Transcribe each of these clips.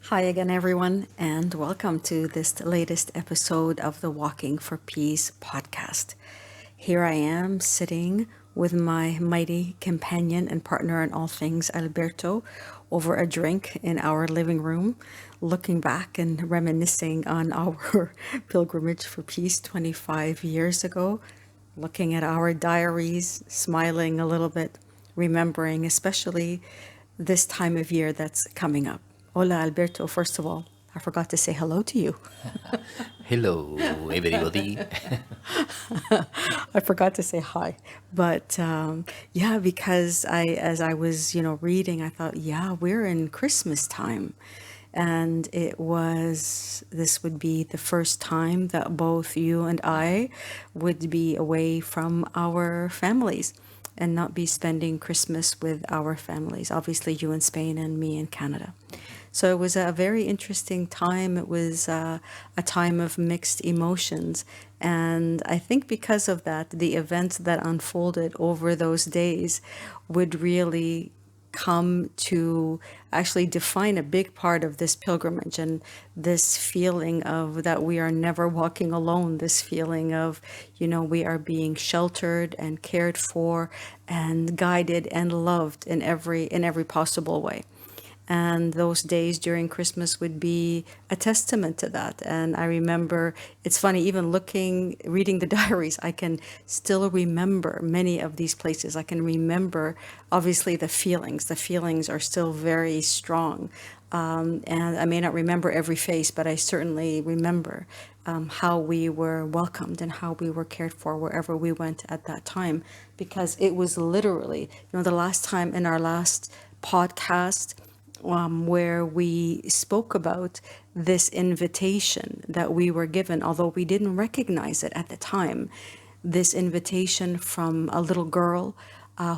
Hi again, everyone, and welcome to this latest episode of the Walking for Peace podcast. Here I am sitting with my mighty companion and partner in all things, Alberto, over a drink in our living room, looking back and reminiscing on our pilgrimage for peace 25 years ago, looking at our diaries, smiling a little bit, remembering especially this time of year that's coming up. Hola, Alberto. First of all, I forgot to say hello to you. Hello, everybody. I forgot to say hi, but yeah, because as I was, reading, I thought, yeah, we're in Christmas time, and this would be the first time that both you and I would be away from our families and not be spending Christmas with our families. Obviously, you in Spain and me in Canada. So it was a very interesting time. It was a time of mixed emotions. And I think because of that, the events that unfolded over those days would really come to actually define a big part of this pilgrimage and this feeling of that we are never walking alone, this feeling of, we are being sheltered and cared for and guided and loved in every possible way. And those days during Christmas would be a testament to that. And I remember, it's funny, even reading the diaries, I can still remember many of these places. I can remember, obviously, the feelings. The feelings are still very strong. And I may not remember every face, but I certainly remember how we were welcomed and how we were cared for wherever we went at that time. Because it was literally, the last time in our last podcast, where we spoke about this invitation that we were given, although we didn't recognize it at the time. This invitation from a little girl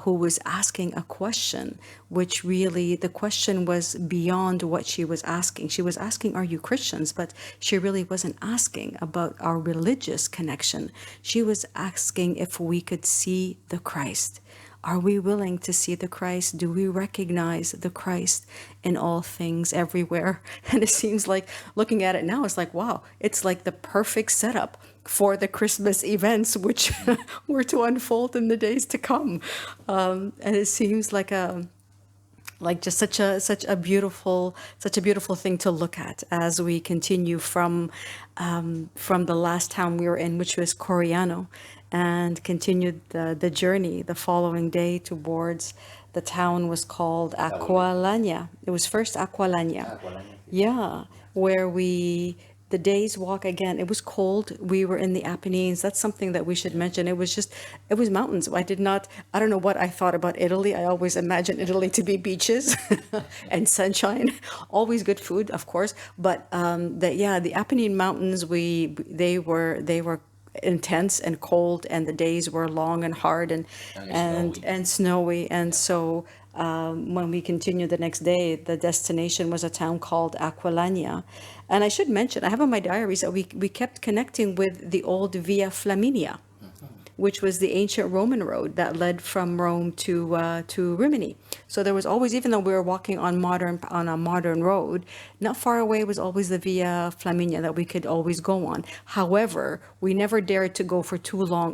who was asking a question, which really the question was beyond what she was asking. She was asking, "Are you Christians?" But she really wasn't asking about our religious connection. She was asking if we could see the Christ. Are we willing to see the Christ? Do we recognize the Christ in all things everywhere? And it seems like looking at it now, it's like, wow, it's like the perfect setup for the Christmas events, which were to unfold in the days to come. And it seems like just such a beautiful thing to look at as we continue from the last town we were in, which was Coriano, and continued the journey the following day towards the town was called Aqualania. It was first Aqualania. Yeah, where the day's walk again, it was cold. We were in the Apennines. That's something that we should mention. It was mountains. I don't know what I thought about Italy. I always imagined Italy to be beaches and sunshine, always good food, of course. But the Apennine Mountains, they were intense and cold, and the days were long and hard and snowy. And so when we continued the next day, the destination was a town called Aquilania. And I should mention, I have on my diaries that we kept connecting with the old Via Flaminia, which was the ancient Roman road that led from Rome to Rimini. So there was always, even though we were walking on a modern road, not far away was always the Via Flaminia that we could always go on. However, we never dared to go for too long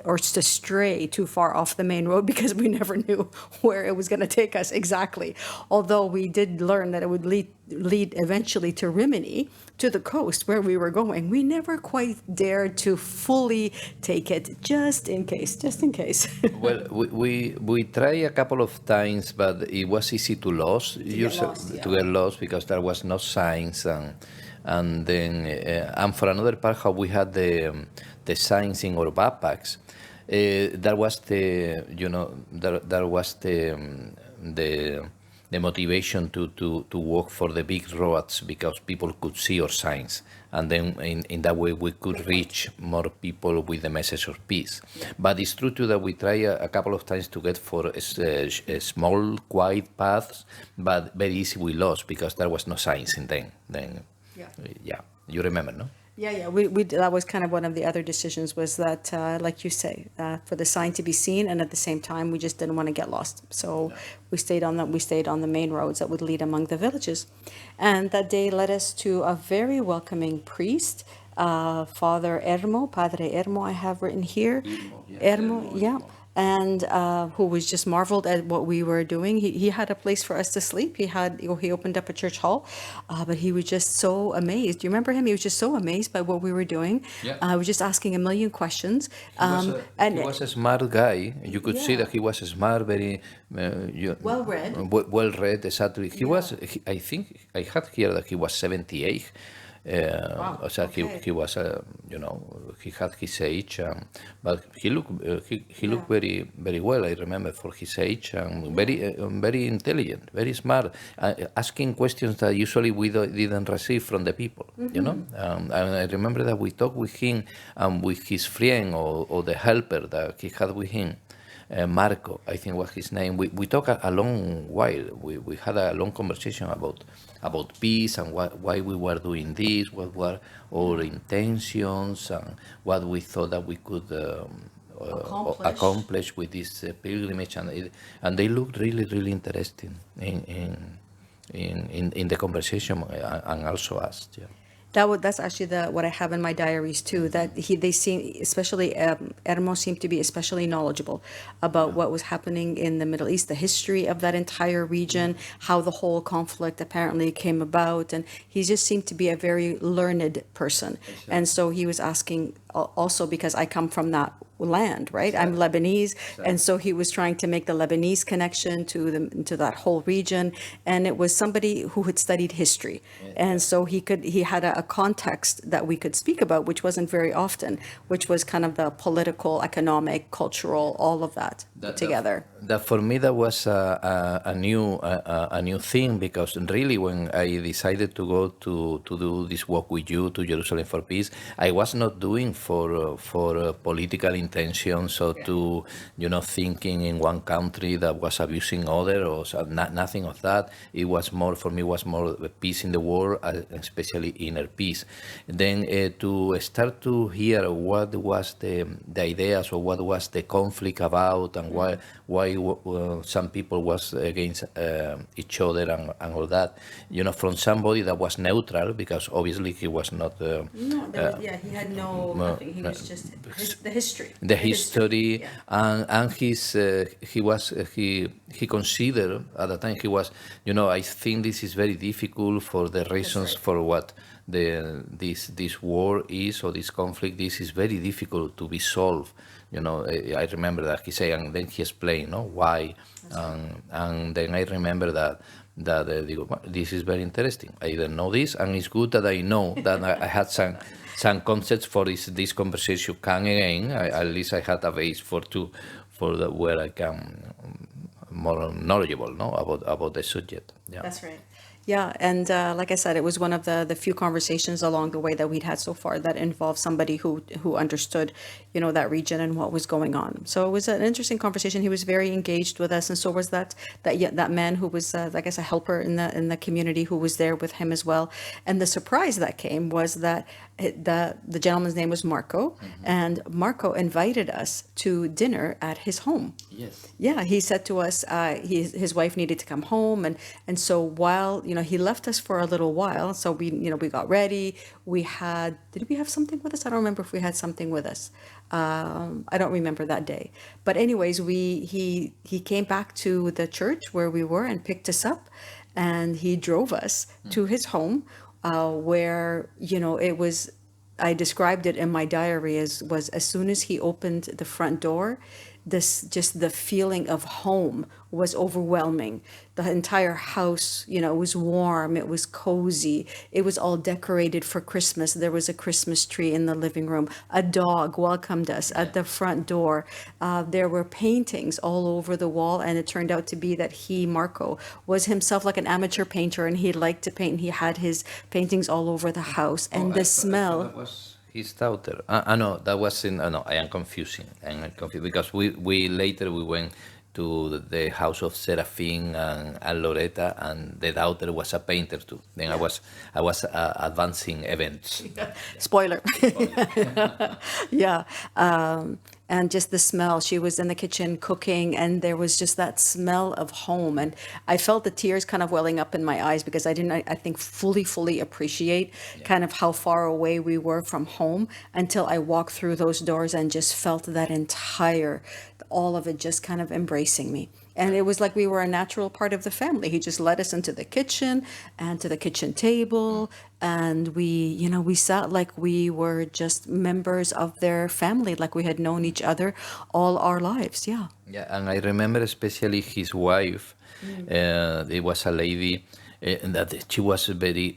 or to stray too far off the main road because we never knew where it was going to take us exactly. Although we did learn that it would lead eventually to Rimini, to the coast where we were going. We never quite dared to fully take it, just in case, just in case. Well, we try a couple of times, but it was easy to lose, to get lost because there was no signs, and then and for another part, how we had the signs in our backpacks. That was that was the motivation to walk for the big roads because people could see our signs, and then in that way we could reach more people with the message of peace. But it's true too that we try a couple of times to get for small quiet paths, but very easy we lost because there was no signs in them. Then Yeah. yeah, you remember, no? Yeah. We that was kind of one of the other decisions was that, like you say, for the sign to be seen, and at the same time, we just didn't want to get lost. So we stayed on the main roads that would lead among the villages, and that day led us to a very welcoming priest, Padre Ermo. I have written here, Ermo, yeah. And who was just marveled at what we were doing. He had a place for us to sleep. He opened up a church hall, but he was just so amazed. Do you remember him? He was just so amazed by what we were doing. Yeah. I was just asking a million questions. He was a smart guy. You could see Yeah. that he was smart, very Well read. well read. Exactly. I think I had here that he was 78. Wow, So okay. he was, he had his age, but he looked very well. I remember for his age, very intelligent, very smart, asking questions that usually we didn't receive from the people. And I remember that we talked with him and with his friend or the helper that he had with him. Marco, I think was his name. We talked a long while. We had a long conversation about peace and why we were doing this, what were our intentions, and what we thought that we could accomplish with this pilgrimage, and they looked really interesting in the conversation, and also us. Yeah. That's actually what I have in my diaries too. That they seem, especially Ermo seemed to be especially knowledgeable about what was happening in the Middle East, the history of that entire region, how the whole conflict apparently came about, and he just seemed to be a very learned person. And so he was asking also because I come from that land, right? I'm Lebanese, and so he was trying to make the Lebanese connection to that whole region, and it was somebody who had studied history, and so he had a context that we could speak about, which wasn't very often, which was kind of the political, economic, cultural, all of that together. That for me that was a new thing, because really when I decided to go to do this walk with you to Jerusalem for Peace, I was not doing for political intentions or to thinking in one country that was abusing other or nothing of that. It was more for me was more peace in the world, especially inner peace. Then to start to hear what was the ideas or what was the conflict about, and why some people was against each other and all that, from somebody that was neutral, because obviously he was not. He had nothing. He was just the history. The history, and he considered at the time he was, I think this is very difficult for the reasons for what this war is, or this conflict. This is very difficult to be solved. I remember that he said, and then he explained, why, and then I remember that this is very interesting. I didn't know this, and it's good that I know that I had some concepts for this conversation can again. At least I had a base where I can more knowledgeable, about the subject. Yeah. That's right. Yeah, and like I said, it was one of the few conversations along the way that we'd had so far that involved somebody who understood, that region and what was going on. So it was an interesting conversation. He was very engaged with us, and so was that man who was, I guess, a helper in the community who was there with him as well. And the surprise that came was that the gentleman's name was Marco, and Marco invited us to dinner at his home. Yes. Yeah, he said to us, his wife needed to come home, and so while he left us for a little while. So we got ready. Did we have something with us? I don't remember if we had something with us. I don't remember that day. But anyways, he came back to the church where we were and picked us up, and he drove us to his home, where it was. I described it in my diary as soon as he opened the front door, just the feeling of home was overwhelming. The entire house, it was warm, it was cozy, it was all decorated for Christmas. There was a Christmas tree in the living room. A dog welcomed us at the front door. There were paintings all over the wall, and it turned out to be that Marco, was himself like an amateur painter, and he liked to paint. And he had his paintings all over the house, and the smell. That was his daughter. No, that was in. No, I am confusing. Because we later we went to the house of Seraphine and Loretta, and the daughter was a painter too. Then I was advancing events. Spoiler. Yeah. And just the smell. She was in the kitchen cooking, and there was just that smell of home. And I felt the tears kind of welling up in my eyes because I didn't, I think, fully appreciate kind of how far away we were from home until I walked through those doors and just felt that entire, all of it just kind of embracing me. And it was like we were a natural part of the family. He just led us into the kitchen and to the kitchen table. And we sat like we were just members of their family, like we had known each other all our lives. Yeah. Yeah, and I remember especially his wife. It was a lady that she was very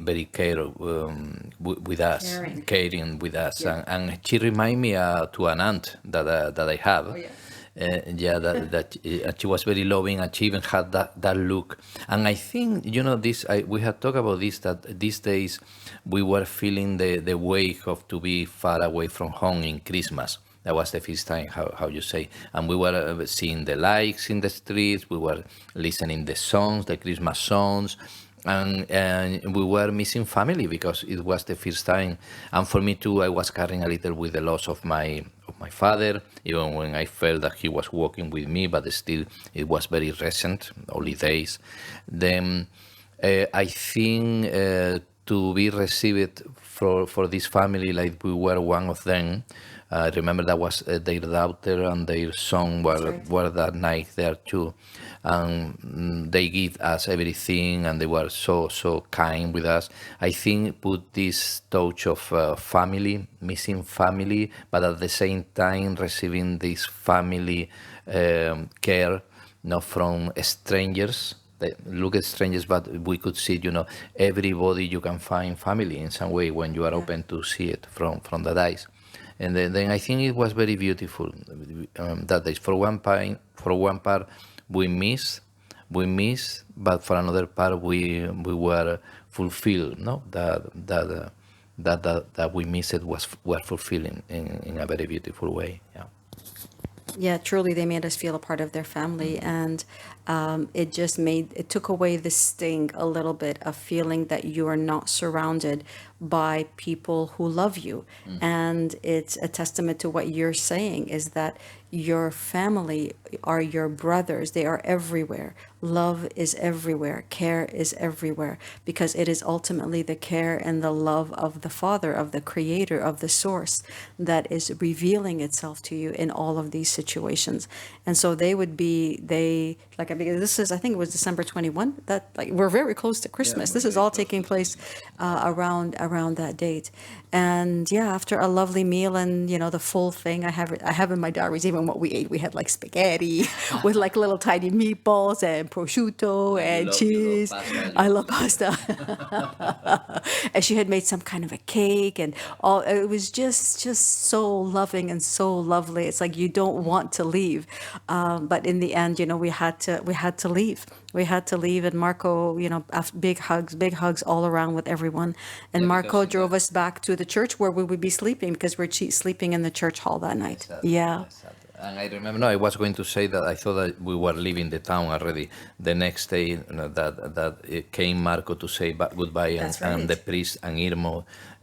with us, caring with us, and she reminded me to an aunt that I have. Oh, yeah. She was very loving, and she even had that look. And I think we had talked about this, that these days we were feeling the weight of to be far away from home in Christmas. That was the first time, how you say, and we were seeing the lights in the streets. We were listening the songs, the Christmas songs. And we were missing family because it was the first time, and for me too, I was carrying a little with the loss of my father, even when I felt that he was walking with me, but still it was very recent, only days. Then I think to be received for this family like we were one of them. I remember that was their daughter and their son were that night there too, and they give us everything, and they were so kind with us. I think put this touch of family, missing family, but at the same time receiving this family care, not from strangers. They look at strangers, but we could see, everybody you can find family in some way when you are open to see it from the eyes. And then I think it was very beautiful that day. For one part, we miss, but for another part, we were fulfilled. No, that we missed it were fulfilling in a very beautiful way. Yeah. Yeah, truly, they made us feel a part of their family, and it took away the sting a little bit of feeling that you are not surrounded by people who love you. And it's a testament to what you're saying, is that your family are your brothers. They are everywhere. Love is everywhere. Care is everywhere, because it is ultimately the care and the love of the Father, of the Creator, of the Source, that is revealing itself to you in all of these situations. And so I think it was December 21, that like we're very close to Christmas. This is all taking place around that date. And yeah, after a lovely meal and the full thing, I have in my diaries even what we ate. We had like spaghetti with like little tiny meatballs and prosciutto and cheese. I love pasta. And she had made some kind of a cake, and all. It was just so loving and so lovely. It's like you don't want to leave, but in the end, we had to leave. We had to leave, and Marco, after big hugs all around with everyone. And Marco drove us back to the church where we would be sleeping, because we're sleeping in the church hall that night. Exactly, yeah. Exactly. And I remember, I was going to say that I thought that we were leaving the town already. The next day, that it came Marco to say goodbye, and the priest and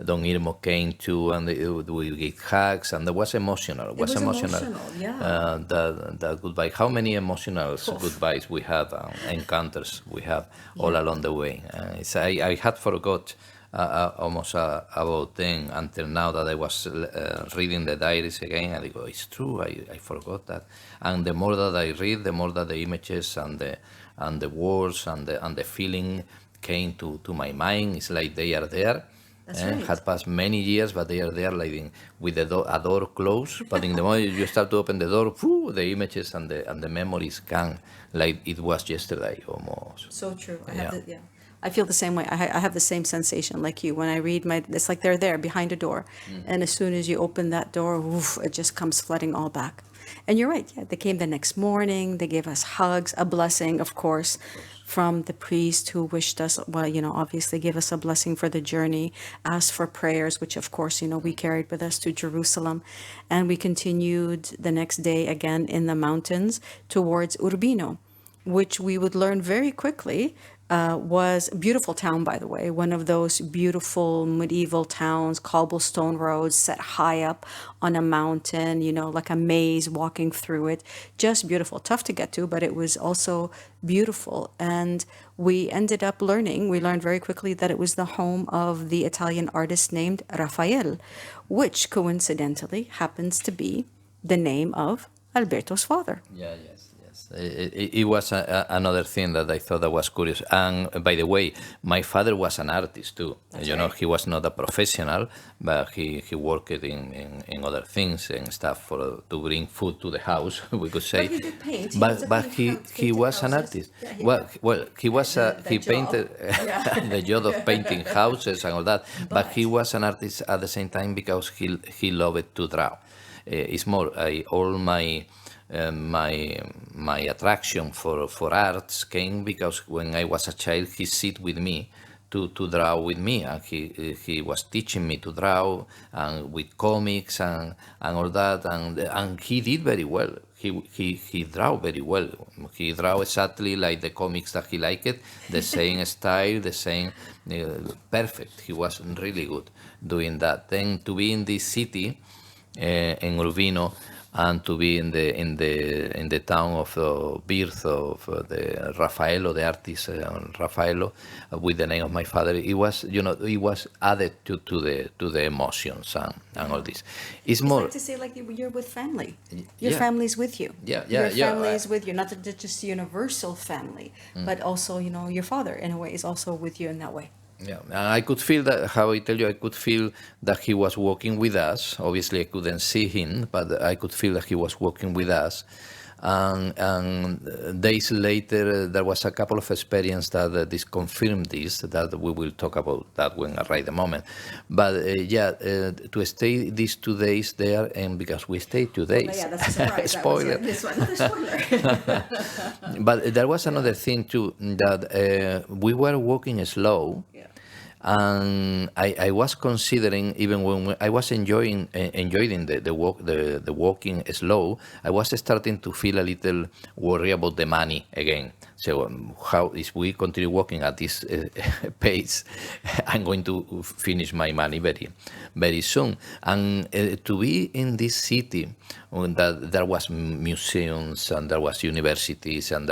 Don Irmo came too, and we gave hugs, and it was emotional. It was emotional. Yeah. That goodbye. How many emotional goodbyes we had, encounters we had all along the way. I had forgot. Almost about then until now that I was reading the diaries again. I go, it's true. I forgot that. And the more that I read, the more that the images and the words and the feeling came to my mind. It's like they are there. That's right. Had passed many years, but they are there, like with a door closed. But in the moment you start to open the door, the images and the memories come like it was yesterday almost. So true. I feel the same way. I have the same sensation like you. When I read it's like they're there behind a door. And as soon as you open that door, it just comes flooding all back. And you're right. Yeah, they came the next morning. They gave us hugs, a blessing, of course, from the priest who wished us, well, obviously give us a blessing for the journey, asked for prayers, which of course, we carried with us to Jerusalem. And we continued the next day again in the mountains towards Urbino, which we would learn very quickly was a beautiful town, by the way, one of those beautiful medieval towns, cobblestone roads set high up on a mountain, like a maze walking through it. Just beautiful, tough to get to, but it was also beautiful. And we ended up we learned very quickly that it was the home of the Italian artist named Raphael, which coincidentally happens to be the name of Alberto's father. Yeah, yes, yes. It was another thing that I thought that was curious. And by the way, my father was an artist too. That's You know, right. he was not a professional, but he worked in other things and stuff to bring food to the house, we could say. But he did paint. He was a But painter, he was an houses. artist. Yeah, Well, he was The he job. painted Yeah. the job of painting houses and all that. But he was an artist at the same time because he loved to draw. It's more all my attraction for arts came because when I was a child, he sit with me to draw with me, and he was teaching me to draw and with comics and all that, and he did very well. He draw very well. He draw exactly like the comics that he liked, the same style, the same perfect. He was really good doing that. Then to be in this city in Urbino, and to be in the town of the birth of the Raffaello, the artist Raffaello, with the name of my father, it was it was added to the emotions and all this. It's It's more. like to say, like you're with family. Your Yeah. family's with you. Yeah, Your yeah. family is with you, not just universal family, but also, your father in a way is also with you in that way. Yeah, and I could feel that, how I tell you, I could feel that he was walking with us. Obviously, I couldn't see him, but I could feel that he was walking with us. And days later, there was a couple of experiences that this confirmed this, that we will talk about that when I write the moment. But to stay these 2 days there, and because we stayed 2 days. But yeah, that's a surprise. Spoiler. That was, this one, another spoiler. But there was another thing too, that we were walking slow. Yeah. And I was considering, even when I was enjoying the walking slow, I was starting to feel a little worry about the money again. So how if we continue walking at this pace, I'm going to finish my money very, very soon. And to be in this city, that there was museums and there was universities, and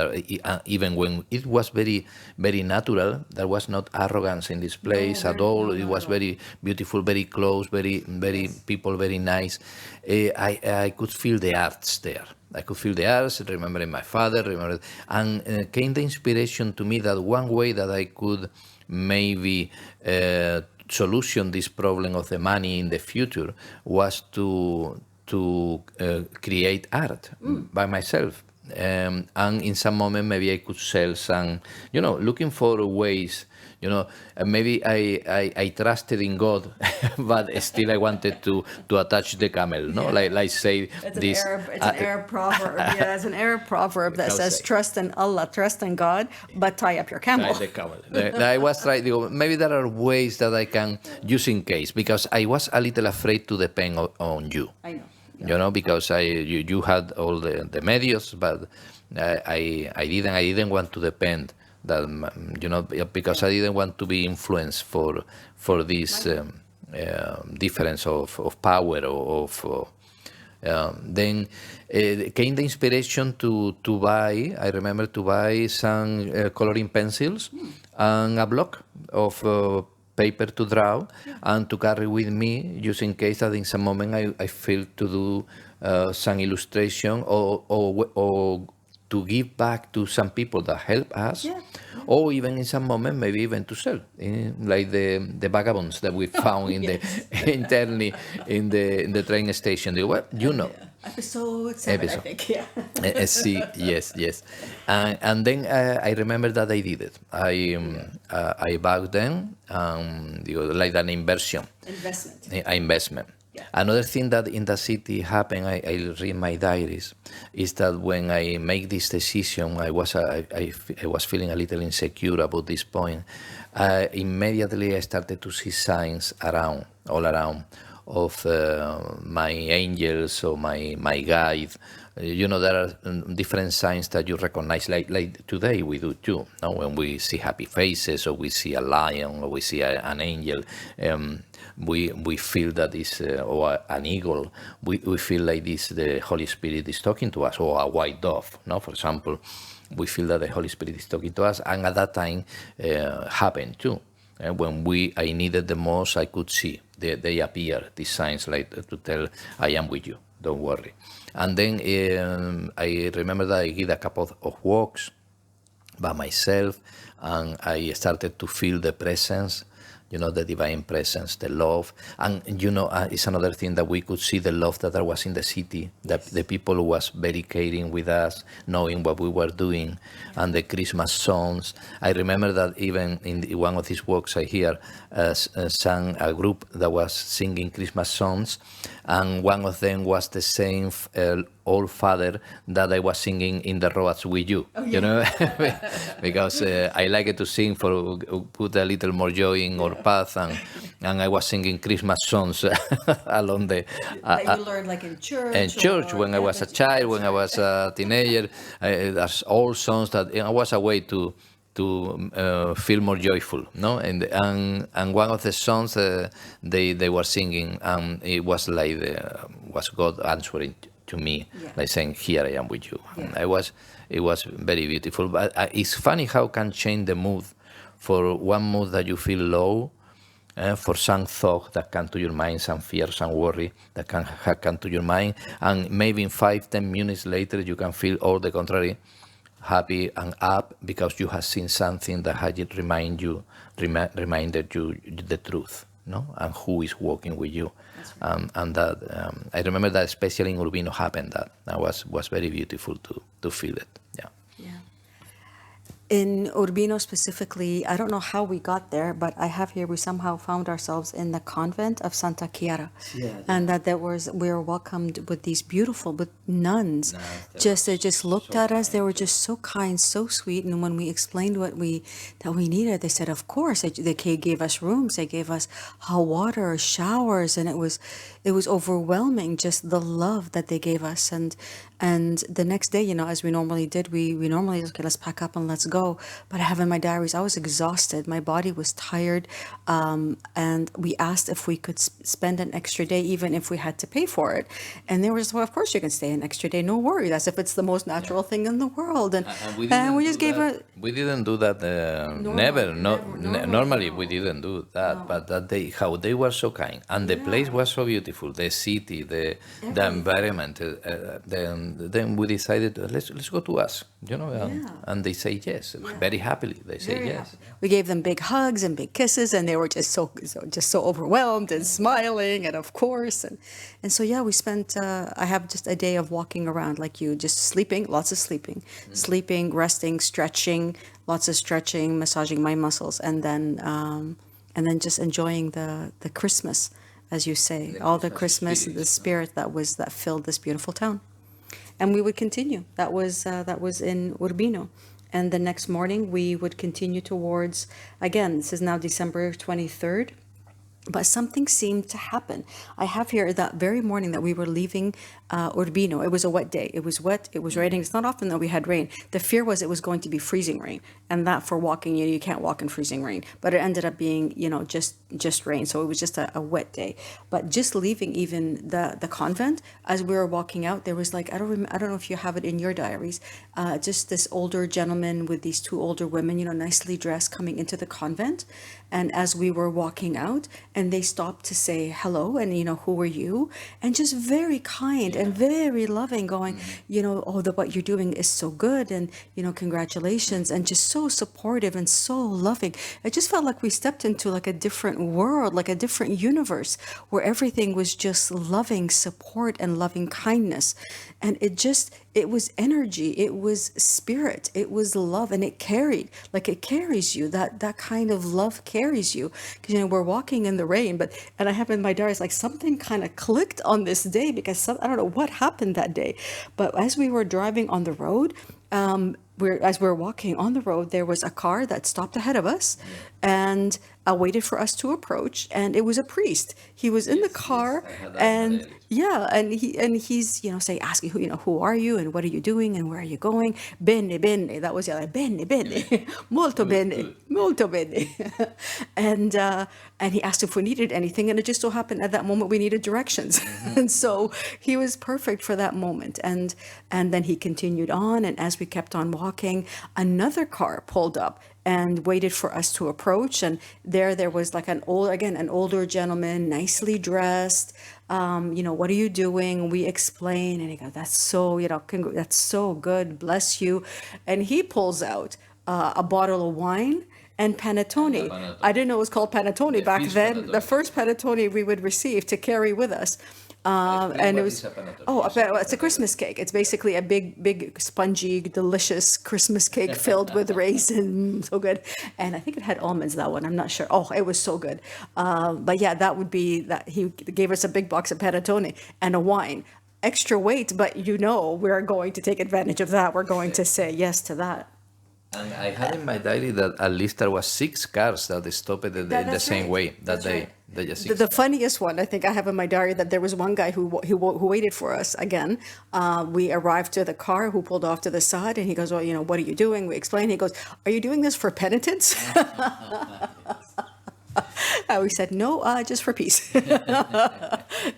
even when it was very, very natural, there was not arrogance in this place at all. It was very beautiful, very close, very, very people, very nice. I could feel the arts there. I could feel the arts, remembering my father, and came the inspiration to me that one way that I could maybe solution this problem of the money in the future was to create art by myself. And in some moment, maybe I could sell some, looking for ways, maybe I trusted in God, but still I wanted to attach the camel, no? Yeah. Like say It's this. an Arab proverb. Yeah, it's an Arab proverb that How says, say? "Trust in Allah, trust in God, but tie up your camel." Like the camel. I was trying to, maybe there are ways that I can use in case, because I was a little afraid to depend on you. I know. Because you had all the medios, but I didn't want to depend that, because I didn't want to be influenced for this difference of power then came the inspiration to buy. I remember to buy some coloring pencils and a block of paper to draw and to carry with me, just in case that in some moment I feel to do some illustration or to give back to some people that help us, or even in some moment maybe even to sell, like the vagabonds that we found in the internally in the train station. Episode 7, I think. Yeah. See, yes. And then I remember that I did it. I bought them, like an investment. Investment. Investment. Another thing that in the city happened, I read my diaries, is that when I make this decision, I was feeling a little insecure about this point. Immediately I started to see signs all around, of my angels or my guide. There are different signs that you recognize, like today we do too. No? When we see happy faces, or we see a lion, or we see an angel, we feel that is, or an eagle. We feel like this, the Holy Spirit is talking to us, or a white dove. No, for example, we feel that the Holy Spirit is talking to us, and at that time happened too. When I needed the most, I could see they appear, these signs, like to tell, I am with you, don't worry. And then I remember that I did a couple of walks by myself, and I started to feel the presence, the divine presence, the love. And, it's another thing that we could see the love that there was in the city, that the people who was very caring with us, knowing what we were doing, and the Christmas songs. I remember that even in one of these walks I hear sang a group that was singing Christmas songs, and one of them was the same old father that I was singing in the roads with you, because I like to sing for put a little more joy in our path, and I was singing Christmas songs along the. That you learned like in church. In church, when I was a child, when I was a teenager, that's all songs that it was a way to feel more joyful, no? And one of the songs they were singing, it was like was God answering to me, like saying, "Here I am with you." And it was very beautiful. But it's funny how can change the mood. For one mood that you feel low, for some thought that come to your mind, some fear, some worry that can come to your mind, and maybe in 5-10 minutes later you can feel all the contrary, happy and up, because you have seen something that had reminded you the truth, no, and who is walking with you. Right. And that I remember that especially in Urbino happened. That was very beautiful to feel it. Yeah. In Urbino specifically, I don't know how we got there, but I have here, we somehow found ourselves in the convent of Santa Chiara. And that we were welcomed with these beautiful nuns. They just looked at us. They were just so kind, so sweet. And when we explained that we needed, they said, of course. They gave us rooms. They gave us hot water, showers, and it was overwhelming, just the love that they gave us. And the next day, as we normally did, we normally, okay, let's pack up and let's go. But I have in my diaries, I was exhausted. My body was tired. And we asked if we could spend an extra day, even if we had to pay for it. And they were just, well, of course you can stay an extra day. No worries. As if it's the most natural thing in the world. And we just gave it. We didn't do that. Never. Normally we didn't do that. No. But how they were so kind. And the place was so beautiful. The city, the environment, then we decided, let's go to us, and they say yes, very happily. They say yes. Happy. We gave them big hugs and big kisses, and they were just so overwhelmed and smiling, and of course, and so we spent. I have just a day of walking around like you, just sleeping, lots of sleeping, resting, stretching, lots of stretching, massaging my muscles, and then just enjoying the Christmas, as you say, all the Christmas, the spirit that filled this beautiful town. And we would continue. That was in Urbino. And the next morning we would continue towards, again, this is now December 23rd, but something seemed to happen. I have here that very morning that we were leaving Urbino. It was a wet day. It was wet. It was raining. It's not often that we had rain. The fear was it was going to be freezing rain, and that for walking, you can't walk in freezing rain. But it ended up being, just rain. So it was just a wet day. But just leaving even the convent, as we were walking out, there was like, I don't know if you have it in your diaries, just this older gentleman with these two older women, nicely dressed, coming into the convent. And as we were walking out, and they stopped to say hello, and who are you? And just very kind and very loving, going, what you're doing is so good, and congratulations, and just so supportive and so loving. It just felt like we stepped into like a different world, like a different universe, where everything was just loving support and loving kindness. And it was energy, it was spirit, it was love, and it carries you. That kind of love carries you. Because we're walking in the rain, and I have in my diary, it's like something kind of clicked on this day because I don't know what happened that day. But as we were driving on the road, as we were walking on the road, there was a car that stopped ahead of us and waited for us to approach, and it was a priest. He was in the car, I had that in and Madrid. yeah, he's say asking who are you and what are you doing and where are you going? Bene, bene. That was bene, bene, molto Good, bene, good. molto bene. And he asked if we needed anything, and it just so happened at that moment we needed directions, and so he was perfect for that moment. And then he continued on, and as we kept on walking, another car pulled up and waited for us to approach. And there was like an older gentleman, nicely dressed. What are you doing? We explain, and he goes, "That's so, that's so good. Bless you." And he pulls out a bottle of wine and panettone. panettone. I didn't know it was called panettone The back fish then. The panettone. first panettone we would receive to carry with us. Explain And it what was is a panettone. oh, You said it's a Christmas cake. It's basically a big, spongy, delicious Christmas cake filled with raisins. So good. And I think it had almonds, that one. I'm not sure. Oh, it was so good. But yeah, that would be that. He gave us a big box of panettone and a wine. Extra weight, but we're going to take advantage of that. We're going to say yes to that. And I had in my diary that at least there was 6 cars that stopped in the same right. way that That's day. right. There just The 6 cars. funniest one I think I have in my diary that there was one guy who waited for us again. We arrived to the car, who pulled off to the side, and he goes, "Well, what are you doing?" We explained. He goes, "Are you doing this for penitence?" We said, "No, just for peace."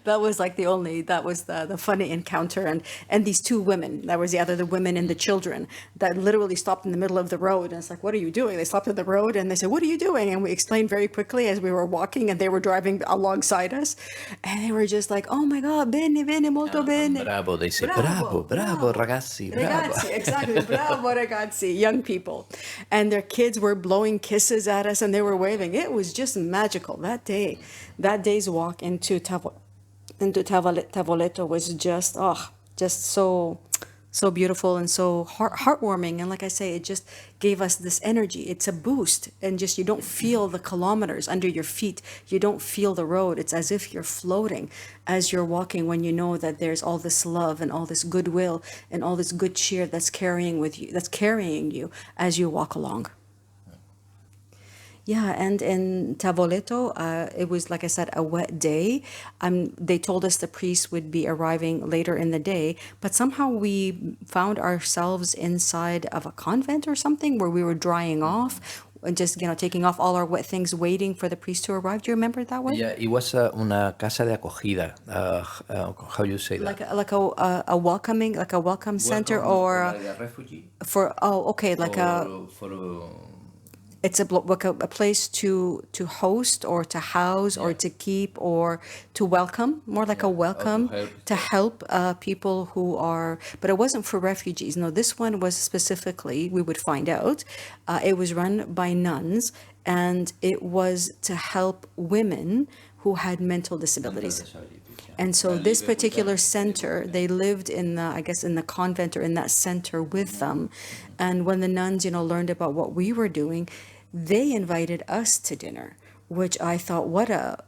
That was like that was the funny encounter. And these two women, that was the women and the children that literally stopped in the middle of the road. And it's like, "What are you doing?" They stopped at the road and they said, "What are you doing?" And we explained very quickly as we were walking, and they were driving alongside us. And they were just like, "Oh my God, bene, bene, molto bene." Bravo, they say, bravo, bravo, ragazzi, bravo. Ragazzi, exactly. Bravo, ragazzi, young people. And their kids were blowing kisses at us and they were waving. It was just magical that day. That day's walk into Tavoleto was just so beautiful and so heartwarming. And like I say, it just gave us this energy. It's a boost, and just you don't feel the kilometers under your feet. You don't feel the road. It's as if you're floating as you're walking, when you know that there's all this love and all this goodwill and all this good cheer that's carrying you as you walk along. Yeah, and in Tavoleto, it was, like I said, a wet day. They told us the priest would be arriving later in the day, but somehow we found ourselves inside of a convent or something where we were drying off and just, taking off all our wet things, waiting for the priest to arrive. Do you remember it that way? Yeah, it was una casa de acogida. How you say that? Like a welcoming, like a welcome center, Welcome or like a refugee? okay, like it's a place to host or to house or to keep or to welcome, more like a welcome, to help people who are, but it wasn't for refugees. No, this one was specifically, we would find out, it was run by nuns, and it was to help women who had mental disabilities. And so this particular center, they lived in the convent or in that center with them. And when the nuns, learned about what we were doing, they invited us to dinner, which I thought, what a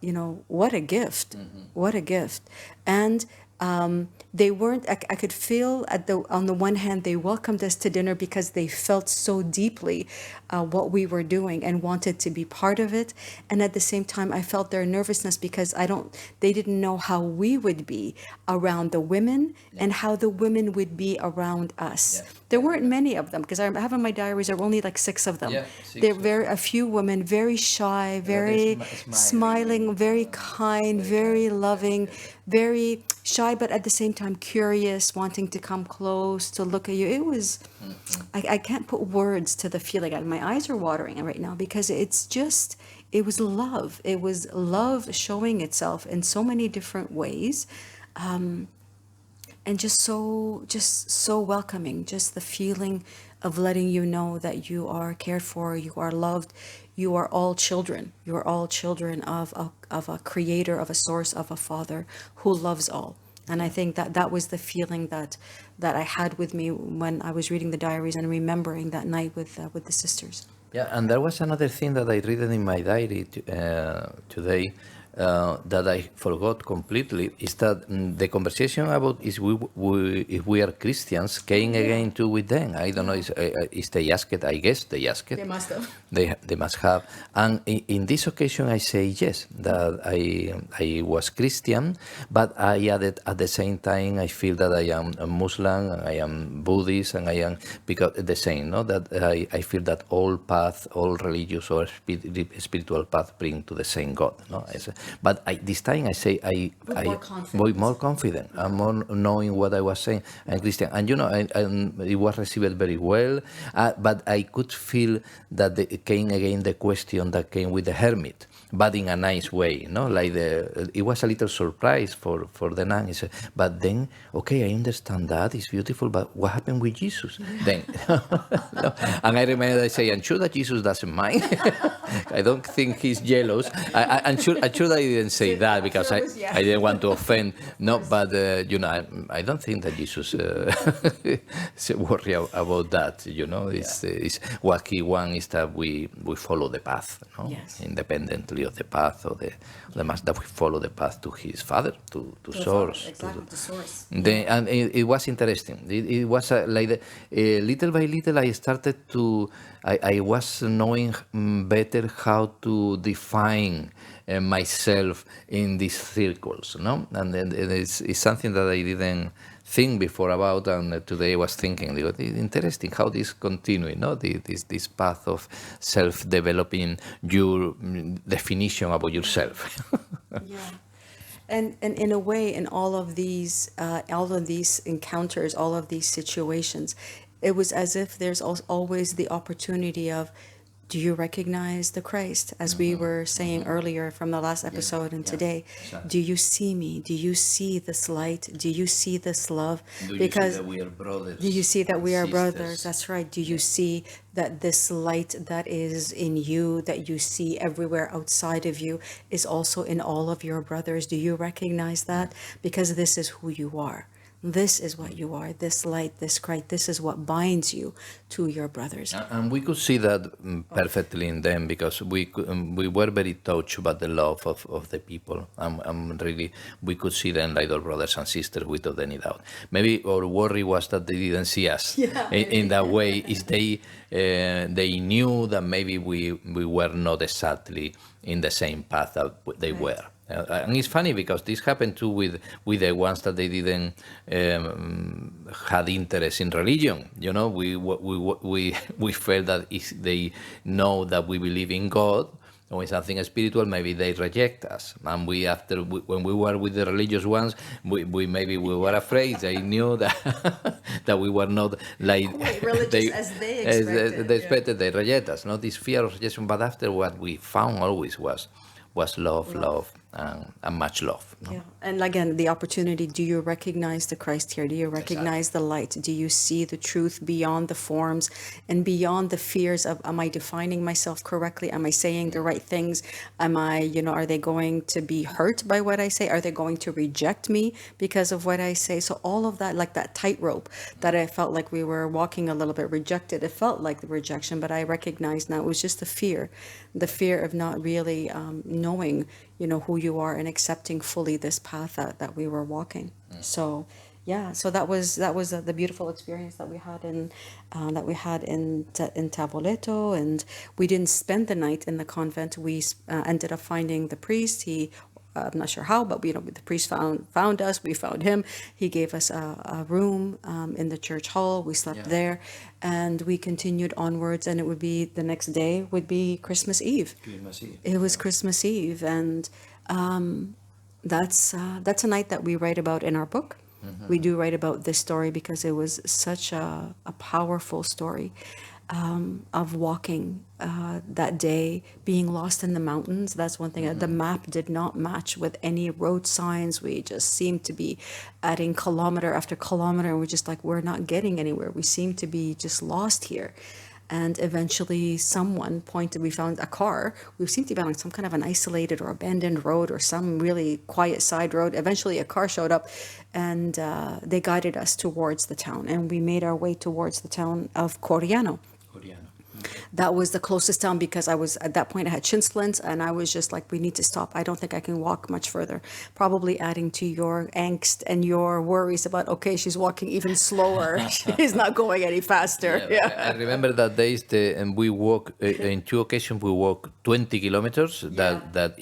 gift, what a gift. And they weren't, I could feel on the one hand, they welcomed us to dinner because they felt so deeply what we were doing and wanted to be part of it. And at the same time, I felt their nervousness because they didn't know how we would be around the women and how the women would be around us. Yeah. There weren't many of them, because I have in my diaries, there were only like 6 of them. Yeah, There were a few women, very shy, very smiling, very kind, very loving, very shy, but at the same time curious, wanting to come close, to look at you. It was, I can't put words to the feeling. My eyes are watering right now because it was love. It was love showing itself in so many different ways. And just so welcoming, just the feeling of letting you know that you are cared for, you are loved, you are all children. You are all children of a creator, of a source, of a father who loves all. And I think that was the feeling that I had with me when I was reading the diaries and remembering that night with the sisters. Yeah, and there was another thing that I read in my diary today that I forgot completely. Is that the conversation about if we are Christians came again too with them. I don't know. Is they asked it? I guess they asked it. They must have. They must have. And in this occasion, I say yes, that I was Christian, but I added at the same time I feel that I am a Muslim, and I am Buddhist, and I am because the same. No, that I feel that all path, all religious or spiritual path bring to the same God. No, but this time I say I more confident. I'm more knowing what I was saying. I'm Christian, and it was received very well. But I could feel that it came again the question that came with the hermit, but in a nice way. Like it was a little surprise for the nun. He said, but then okay, I understand that it's beautiful, but what happened with Jesus then? No. And I remember I say, I'm sure that Jesus doesn't mind. I don't think he's jealous. I'm sure I didn't say that because I didn't want to offend. No, but I don't think that Jesus worry about that. It's what he wants is that we follow the path, Yes. independently of the path or the mass, that we follow the path to his Father, to source. Exactly, to source. And it was interesting. It was little by little I started to. I was knowing better how to define myself in these circles, no? And then it's something that I didn't think before about, and today I was thinking, it's interesting how this continuing, no? This path of self-developing your definition about yourself. Yeah. And in a way, in all of these encounters, all of these situations, it was as if there's always the opportunity of, do you recognize the Christ? As we were saying earlier from the last episode and today, exactly. do you see me? Do you see this light? Do you see this love? Do you Because see that we are brothers? do you see that we are sisters? brothers? That's right. Do you see that this light that is in you, that you see everywhere outside of you, is also in all of your brothers? Do you recognize that? Because this is who you are. This is what you are. This light, this Christ, this is what binds you to your brothers. And we could see that perfectly in them because we were very touched by the love of the people. Really, we could see them like our brothers and sisters without any doubt. Maybe our worry was that they didn't see us in that way. Is they knew that maybe we were not exactly in the same path that they were. And it's funny because this happened too with the ones that they didn't had interest in religion. We felt that if they know that we believe in God or in something spiritual, maybe they reject us. And when we were with the religious ones, we were afraid. They knew that that we were not like religious as they expected. They expected. They reject us. Not this fear of rejection, but after what we found always was love and much love. No? Yeah. And again, the opportunity, do you recognize the Christ here? Do you recognize the light? Do you see the truth beyond the forms and beyond the fears of, am I defining myself correctly? Am I saying the right things? Am I, are they going to be hurt by what I say? Are they going to reject me because of what I say? So all of that, like that tightrope that I felt like we were walking a little bit rejected. It felt like the rejection, but I recognized now it was just the fear of not really knowing who you are and accepting fully this path that we were walking. So so that was the beautiful experience that we had in Tavoleto. And we didn't spend the night in the convent. We ended up finding the priest. I'm not sure how, but the priest found us. We found him. He gave us a room in the church hall. We slept there, and we continued onwards. And it would be the next day would be Christmas Eve. It was Christmas Eve, and that's a night that we write about in our book. We do write about this story because it was such a powerful story. Of walking that day, being lost in the mountains. That's one thing. The map did not match with any road signs. We just seemed to be adding kilometer after kilometer, and we're just like, we're not getting anywhere. We seem to be just lost here. And eventually we found a car. We seemed to be on some kind of an isolated or abandoned road or some really quiet side road. Eventually a car showed up, and they guided us towards the town, and we made our way towards the town of Coriano. That was the closest town because I was at that point I had shin splints and I was just like, we need to stop. I don't think I can walk much further. Probably adding to your angst and your worries about, okay, she's walking even slower. She's not going any faster. Yeah, Yeah. I remember that days, and we walk in two occasions. We walk 20 kilometers. That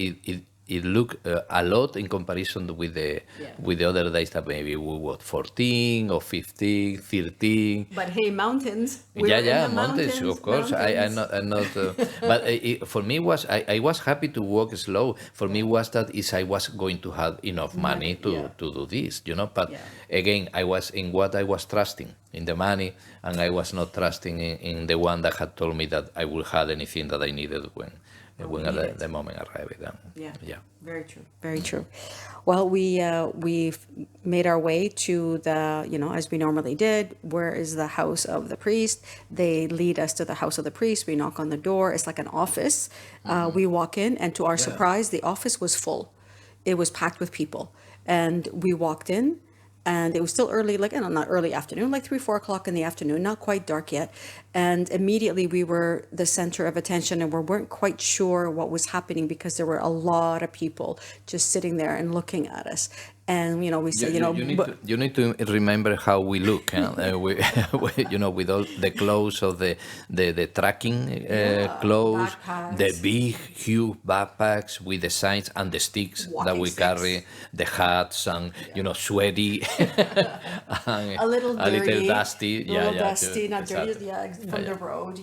it looked a lot in comparison with the other days that maybe we walked 14 or 15, 13. But hey, mountains. We Yeah, were in yeah, the mountains, of course. I'm not. But for me was I was happy to walk slow. For me was that is I was going to have enough money to do this, But again, I was in what I was trusting in the money, and I was not trusting in the one that had told me that I would have anything that I needed when the moment arrived. Yeah. Very true. Very true. Well, we've made our way to the, as we normally did. Where is the house of the priest? They lead us to the house of the priest. We knock on the door. It's like an office. We walk in, and to our surprise, the office was full. It was packed with people, and we walked in. And it was still early, like, not early afternoon, like 3, 4 o'clock in the afternoon, not quite dark yet. And immediately we were the center of attention, and we weren't quite sure what was happening because there were a lot of people just sitting there and looking at us. And, we said, you need to remember how we look, we, with all the clothes of the tracking clothes, backpacks. the big, huge backpacks with the signs and the sticks that we carry, the hats, and, sweaty, and a little dirty, little dusty. Dusty, not exactly. dirty, from the road,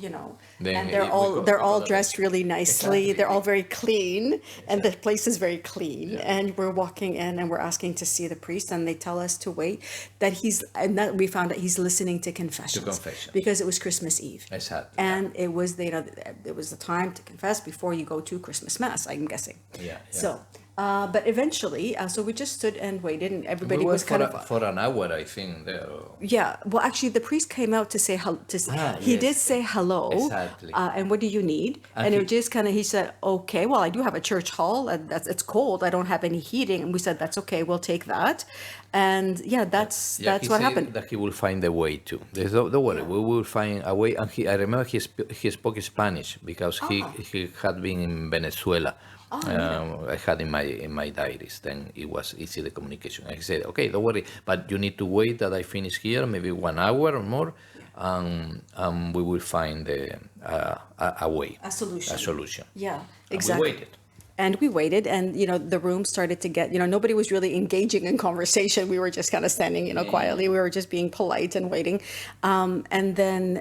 Then and we they're all go to dressed really nicely. Exactly. They're all very clean, and the place is very clean. And we're walking in, and we're asking to see the priest, and they tell us to wait. That we found out he's listening to confessions. Because it was Christmas Eve. Exactly. And it was it was the time to confess before you go to Christmas Mass, I'm guessing. Yeah. So. But eventually, so we just stood and waited, and everybody we was kind of for an hour, I think. There. Yeah. Well, actually, the priest came out to say hello. He did say hello. Exactly. And what do you need? And it just he said, okay, well, I do have a church hall, and it's cold. I don't have any heating, and we said that's okay. We'll take that. And that's what happened. That he will find a way to. Don't worry, we will find a way. And I remember he spoke Spanish because he had been in Venezuela. I had in my diaries. Then it was easy the communication. I said, okay, don't worry, but you need to wait that I finish here, maybe 1 hour or more, and we will find a way, a solution. Yeah, exactly. And we waited. And we waited, and the room started to get, nobody was really engaging in conversation. We were just kind of standing, quietly. We were just being polite and waiting. And then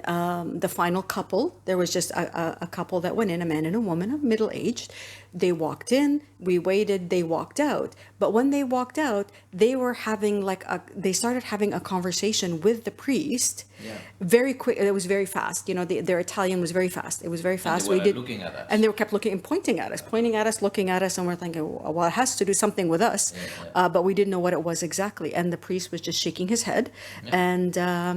the final couple, there was just a couple that went in, a man and a woman, of middle-aged. They walked in, we waited, they walked out. But when they walked out, they were having they started having a conversation with the priest. Yeah. Very quick. It was very fast. Their Italian was very fast. It was very fast. And they were looking at us. And they kept looking and pointing at us, looking at us, and we're thinking, well, it has to do something with us. But we didn't know what it was exactly. And the priest was just shaking his head and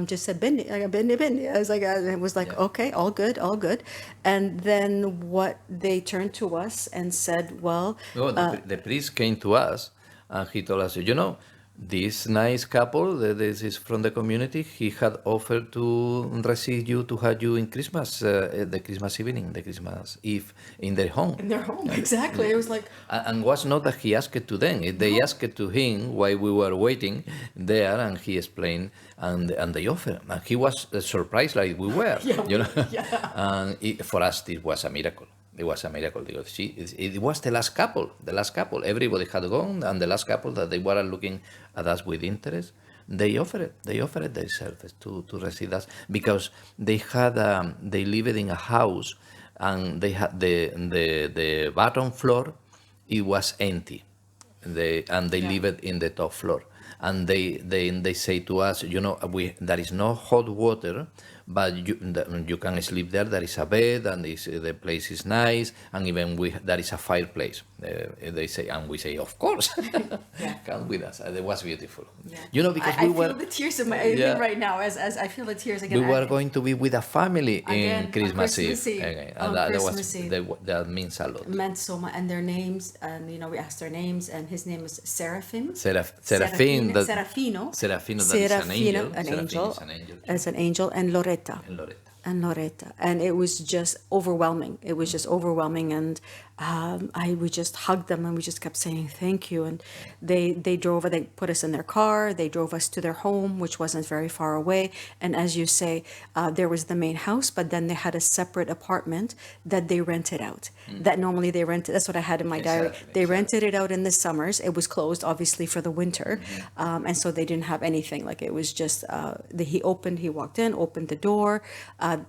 just said, "Bene, bene." I was like, it was like, okay, all good, all good. And then what they turned to us and said, well, the priest came to us and he told us, this nice couple, this is from the community, he had offered to receive you, to have you in Christmas, the Christmas evening, the Christmas Eve, in their home. In their home, exactly. It was like... And was not that he asked it to them. They asked to him while we were waiting there, and he explained, and they offered. And he was surprised like we were, And for us, this was a miracle. It was a miracle because it was the last couple. Everybody had gone, and the last couple that they were looking at us with interest, they offered their service to receive us because they lived in a house, and they had the bottom floor, it was empty, they lived in the top floor, and they say to us, there is no hot water, but you can sleep there. There is a bed, and the place is nice, and even there is a fireplace. They say, and we say, of course, come with us. It was beautiful. Yeah. Because I feel the tears in my head right now as I feel the tears again. We were going to be with a family again, in Christmas Eve. And that means a lot. It meant so much, and their names, and we asked their names, and his name is Serafino. Serafino, that is an angel. As an angel, and Loretta. and Loretta, and it was just overwhelming. It was just overwhelming, and I we just hugged them, and we just kept saying thank you. And they put us in their car, they drove us to their home, which wasn't very far away. And as you say, there was the main house, but then they had a separate apartment that they rented out. That normally they rented. That's what I had in my diary. Exactly, They exactly. rented it out in the summers. It was closed, obviously, for the winter, and so they didn't have anything. Like it was just he walked in, opened the door.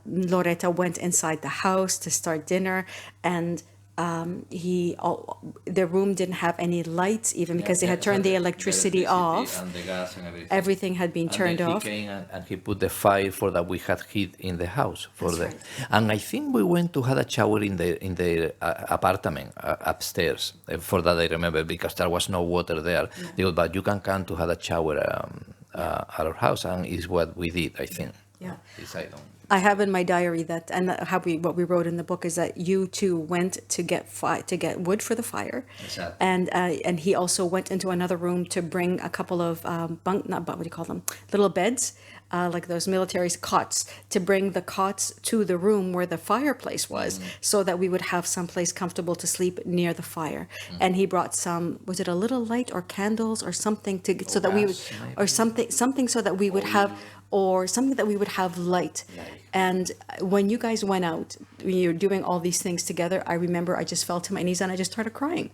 Loretta went inside the house to start dinner, and the room didn't have any lights, even because they had turned the electricity off. And the gas and everything. Everything had been turned And then off. he came and he put the fire for that we had heat in the house for That's the. right. And I think we went to have a shower in the apartment upstairs. For that I remember, because there was no water there. They go, but you can come to have a shower at our house, and is what we did. I think. Yeah. This I don't. I have in my diary that, and what we wrote in the book is that you two went to get wood for the fire, Exactly. and he also went into another room to bring a couple of what do you call them, little beds, like those military cots, to bring the cots to the room where the fireplace was, so that we would have some place comfortable to sleep near the fire. And he brought was it a little light or candles or something so that we would, gas, maybe. or something so that we would have. Or something that we would have light. And when you guys went out, when you're doing all these things together, I remember I just fell to my knees and I just started crying.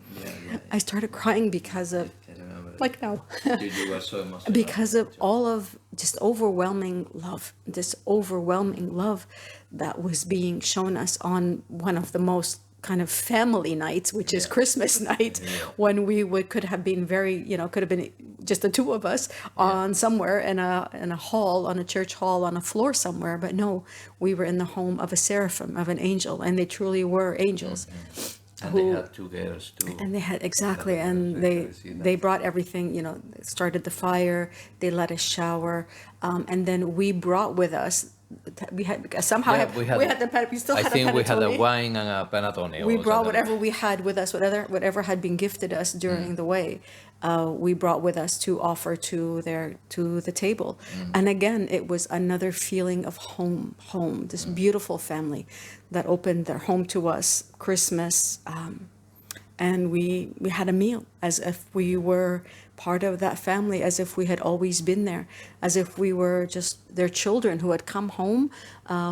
I started crying because of, I remember. like now, You were so emotional. because of all of just overwhelming love, this overwhelming love that was being shown us on one of the most kind of family nights, which is Christmas night, when could have been could have been just the two of us on somewhere in a hall, on a church hall, on a floor somewhere. But no, we were in the home of a seraphim, of an angel, and they truly were angels. And they had two girls too. And they had, exactly, and they brought everything, started the fire, they let us shower, and then we brought with us. We had somehow we still I had think a we had a panettone. wine and a panettone. We or brought something. whatever we had with us, whatever had been gifted us during the way. We brought with us to offer to the table, and again, it was another feeling of home. This beautiful family that opened their home to us Christmas, and we had a meal as if we were part of that family, as if we had always been there, as if we were just their children who had come home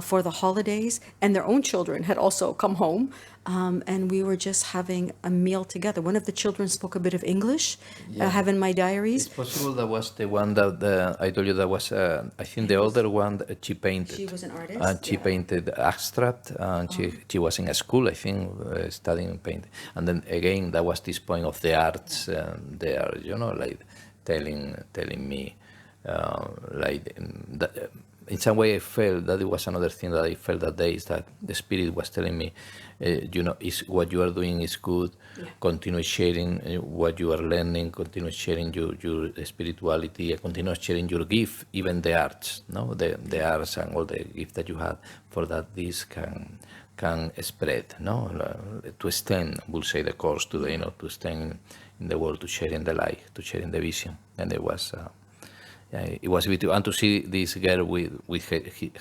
for the holidays, and their own children had also come home, and we were just having a meal together. One of the children spoke a bit of English. I have in my diaries. It's possible that was the one that I told you that was, I think the older one, she painted. She was an artist. And she painted abstract, and she was in a school, I think, studying painting. And then again, that was this point of the arts there, like telling me, in some way I felt that it was another thing that I felt that day, is that the Spirit was telling me, is what you are doing is good. Continue sharing what you are learning. Continue sharing your spirituality. Continue sharing your gift, even the arts. No, the arts and all the gift that you have, for that this can spread. No, to extend, we'll say, the course to the to extend in the world, to sharing the light, to sharing the vision. And it was. It was beautiful, and to see this girl with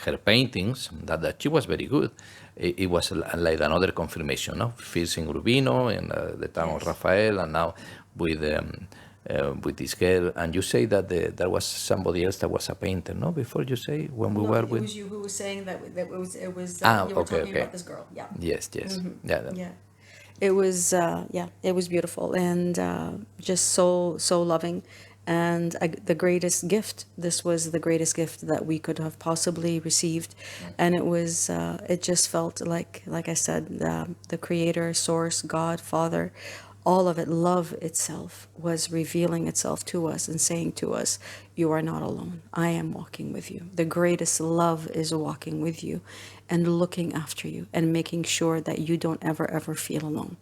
her paintings, that she was very good. It was like another confirmation, no? First in Urbino, in the town of Rafael, and now with this girl. And you say that there was somebody else that was a painter, no? Before you say when we were with. It was you who was saying that it was. You were okay, talking about this girl. Yeah. Yes. Yeah. It was it was beautiful, and just so loving. And the greatest gift, this was the greatest gift that we could have possibly received. And it was, it just felt like I said, the Creator, Source, God, Father, all of it, love itself, was revealing itself to us and saying to us, you are not alone. I am walking with you. The greatest love is walking with you and looking after you and making sure that you don't ever feel alone.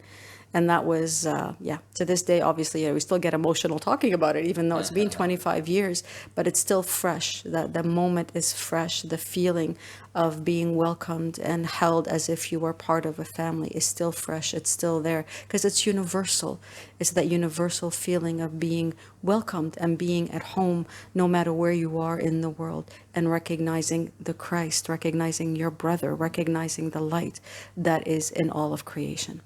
And that was, to this day, obviously, we still get emotional talking about it, even though it's been 25 years, but it's still fresh. The moment is fresh. The feeling of being welcomed and held as if you were part of a family is still fresh. It's still there because it's universal. It's that universal feeling of being welcomed and being at home no matter where you are in the world, and recognizing the Christ, recognizing your brother, recognizing the light that is in all of creation.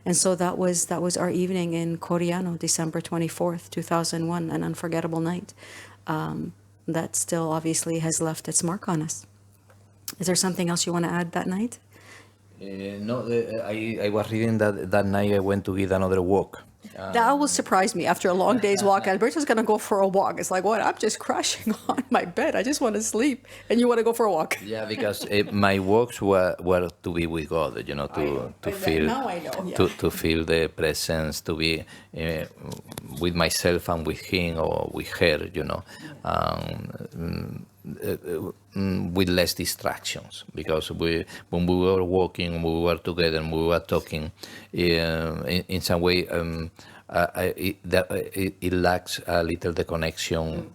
And so that was our evening in Coriano, December 24th, 2001, an unforgettable night that still obviously has left its mark on us. Is there something else you want to add that night? No, I was reading that night I went to get another walk. That will surprise me. After a long day's walk, Alberto's going to go for a walk. It's like, what? I'm just crashing on my bed. I just want to sleep. And you want to go for a walk. Yeah, because my walks were to be with God, to feel, now I know. Yeah. to feel the presence, to be with myself and with him or with her, with less distractions, because when we were walking, we were together, and we were talking, in some way, it lacks a little the connection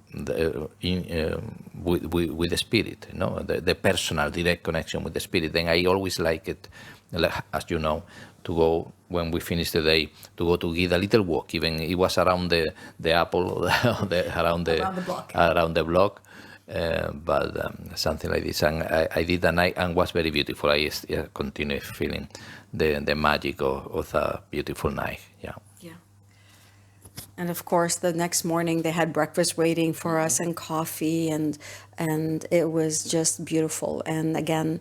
with the spirit, the personal, direct connection with the spirit. And I always like it, as you know, to go when we finish the day, to go to give a little walk. Even it was around the apple, around the block. But something like this, and I did that night, and was very beautiful. I continue feeling the magic of a beautiful night. Yeah. And of course, the next morning they had breakfast waiting for us and coffee, and it was just beautiful. And again,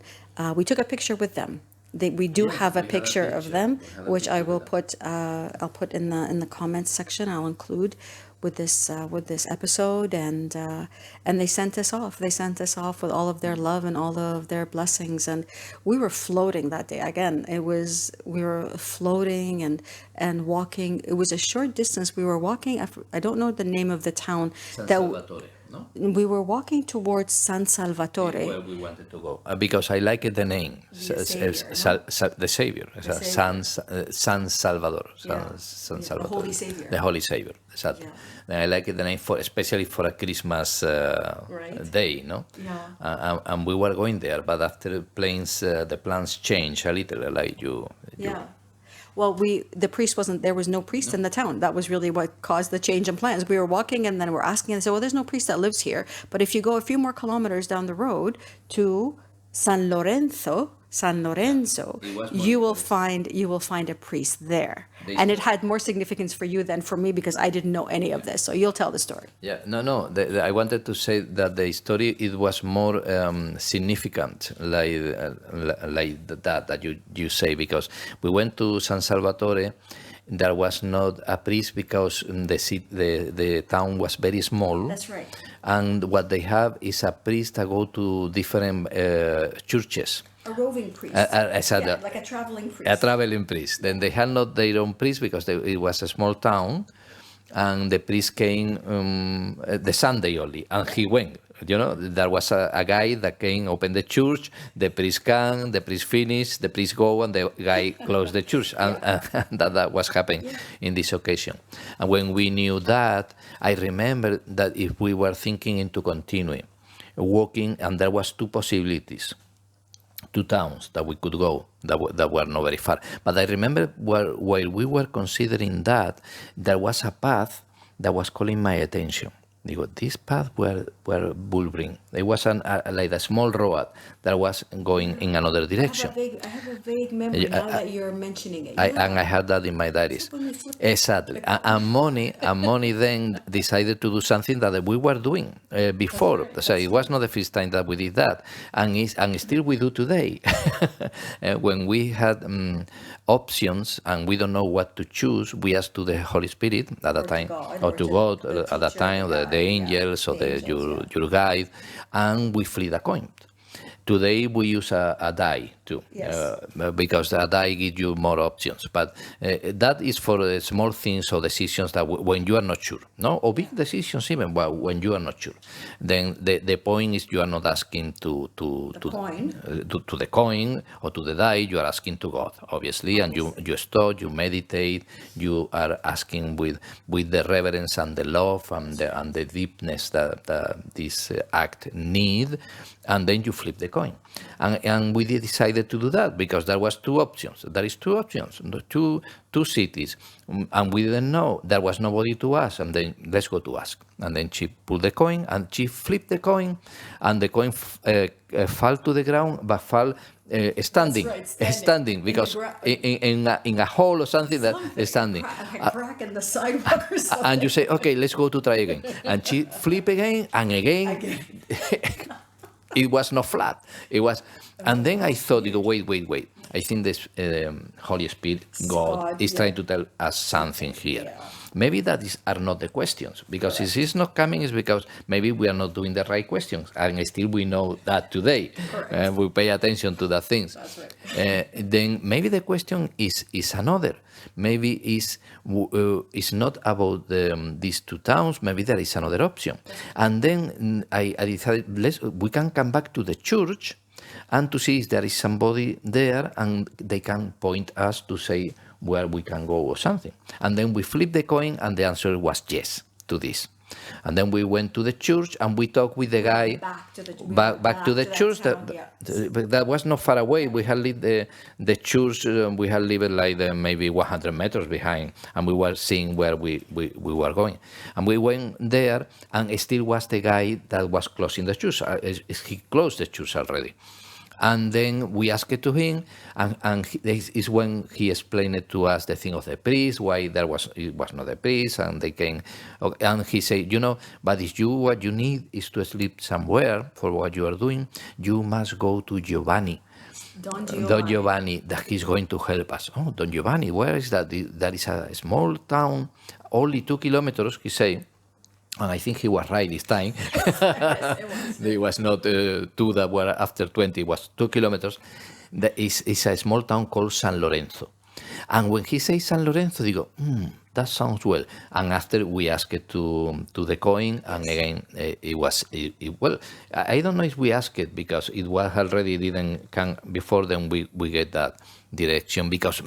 we took a picture with them. We do have a picture of them, which I will put. I'll put in the comments section. I'll include with this episode, and they sent us off. They sent us off with all of their love and all of their blessings, and we were floating that day. Again, we were floating and walking. It was a short distance. We were walking. I don't know the name of the town. Salvatore. No? We were walking towards San Salvatore. Where we wanted to go. Because I like the name. The Savior. San Salvador. San Salvador. The Holy Savior. The Holy Savior. Exactly. Yeah. And I like the name especially for a Christmas day, no? Yeah. And we were going there, but after the plans changed a little, like you. Yeah. Well, the priest there was no priest in the town. That was really what caused the change in plans. We were walking, and then we're asking, and they said, well, there's no priest that lives here. But if you go a few more kilometers down the road to San Lorenzo, you will find a priest there. And it had more significance for you than for me, because I didn't know any of this. So you'll tell the story. Yeah, no. I wanted to say that the story, it was more significant, like that you say, because we went to San Salvatore. There was not a priest because the town was very small. That's right. And what they have is a priest that go to different churches. A roving priest. Like a traveling priest. A traveling priest. Then they had not their own priest because it was a small town, and the priest came the Sunday only, and he went. There was a guy that came, opened the church, the priest came, the priest finished, the priest go, and the guy closed the church. And that was happening in this occasion. And when we knew that, I remember that if we were thinking into continuing walking, and there was two possibilities, two towns that we could go that were not very far. But I remember while we were considering that, there was a path that was calling my attention. This path were Bulbring. It was like a small road that was going in another direction. I have a vague memory now that you're mentioning it. I had that in my diaries. Exactly. And Moni then decided to do something that we were doing before. Right. So it was not the first time that we did that. And still we do today. When we had options and we don't know what to choose, we ask to the Holy Spirit at that time, or to God at that time, the angels or your guide, and we flip a coin. Today we use a die too, Yes. because that die gives you more options. But that is for small things or decisions that when you are not sure, no, or big decisions even. Well, when you are not sure, then the point is you are not asking Coin. to the coin or to the die. You are asking to God, obviously, and you stop, you meditate, you are asking with the reverence and the love and the deepness that this act need, and then you flip the coin. And we decided to do that because there was two options. There is two options, two cities, and we didn't know. There was nobody to ask, and then let's go to ask. And then she pulled the coin, and she flipped the coin, and the coin fell to the ground, but fell standing, That's right, standing, because in a hole or something that is standing. A crack in the sidewalk or something. And you say, okay, let's go to try again. And she flip again and again. It was not flat. It was, and then I thought, wait. I think this Holy Spirit, God, is trying to tell us something here. Yeah. Maybe are not the questions, because if it's not coming, it's because maybe we are not doing the right questions, and still we know that today. We pay attention to the things. That's right. Then maybe the question is another. Maybe it's not about these two towns. Maybe there is another option. And then I decided we can come back to the church and to see if there is somebody there, and they can point us to say where we can go or something. And then we flipped the coin, and the answer was yes to this. And then we went to the church, and we talked with the guy Back to the church. town, That was not far away. We had lived the church. We had lived like maybe 100 meters behind, and we were seeing where we were going. And we went there, and it still was the guy that was closing the church. He closed the church already. And then we asked it to him, and this is when he explained it to us, the thing of the priest, why it was not the priest, and they came, and he said, but if what you need is to sleep somewhere for what you are doing, you must go to Giovanni. Don Giovanni, that he's going to help us. Oh, Don Giovanni, where is that? That is a small town, only 2 kilometers, he said. And I think he was right this time. It was not 2 that were after 20, it was 2 kilometers. It's a small town called San Lorenzo. And when he says San Lorenzo, they go, that sounds well. And after we asked it to the coin, and again, it was, well, I don't know if we asked it because it was already didn't come before then we get that direction, because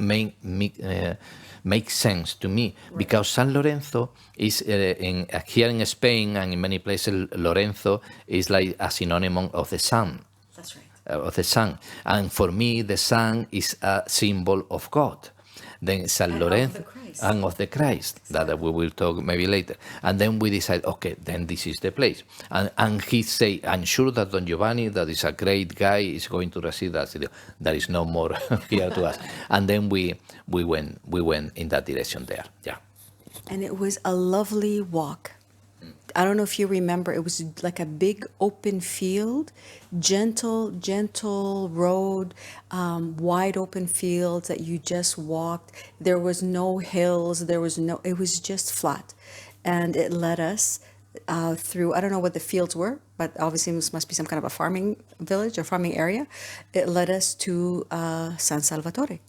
makes sense to me, because San Lorenzo is here in Spain and in many places, Lorenzo is like a synonym of the sun. That's right. Of the sun. And for me, the sun is a symbol of God. Then San Lorenzo and of the Christ, that we will talk maybe later. And then we decide, okay, then this is the place. And he say, I'm sure that Don Giovanni, that is a great guy, is going to receive us. There is no more here to us. And then we went in that direction there. Yeah. And it was a lovely walk. I don't know if you remember, it was like a big open field, gentle road, wide open fields that you just walked. There was no hills, it was just flat. And it led us through, I don't know what the fields were, but obviously this must be some kind of a farming village or farming area. It led us to San Salvatore.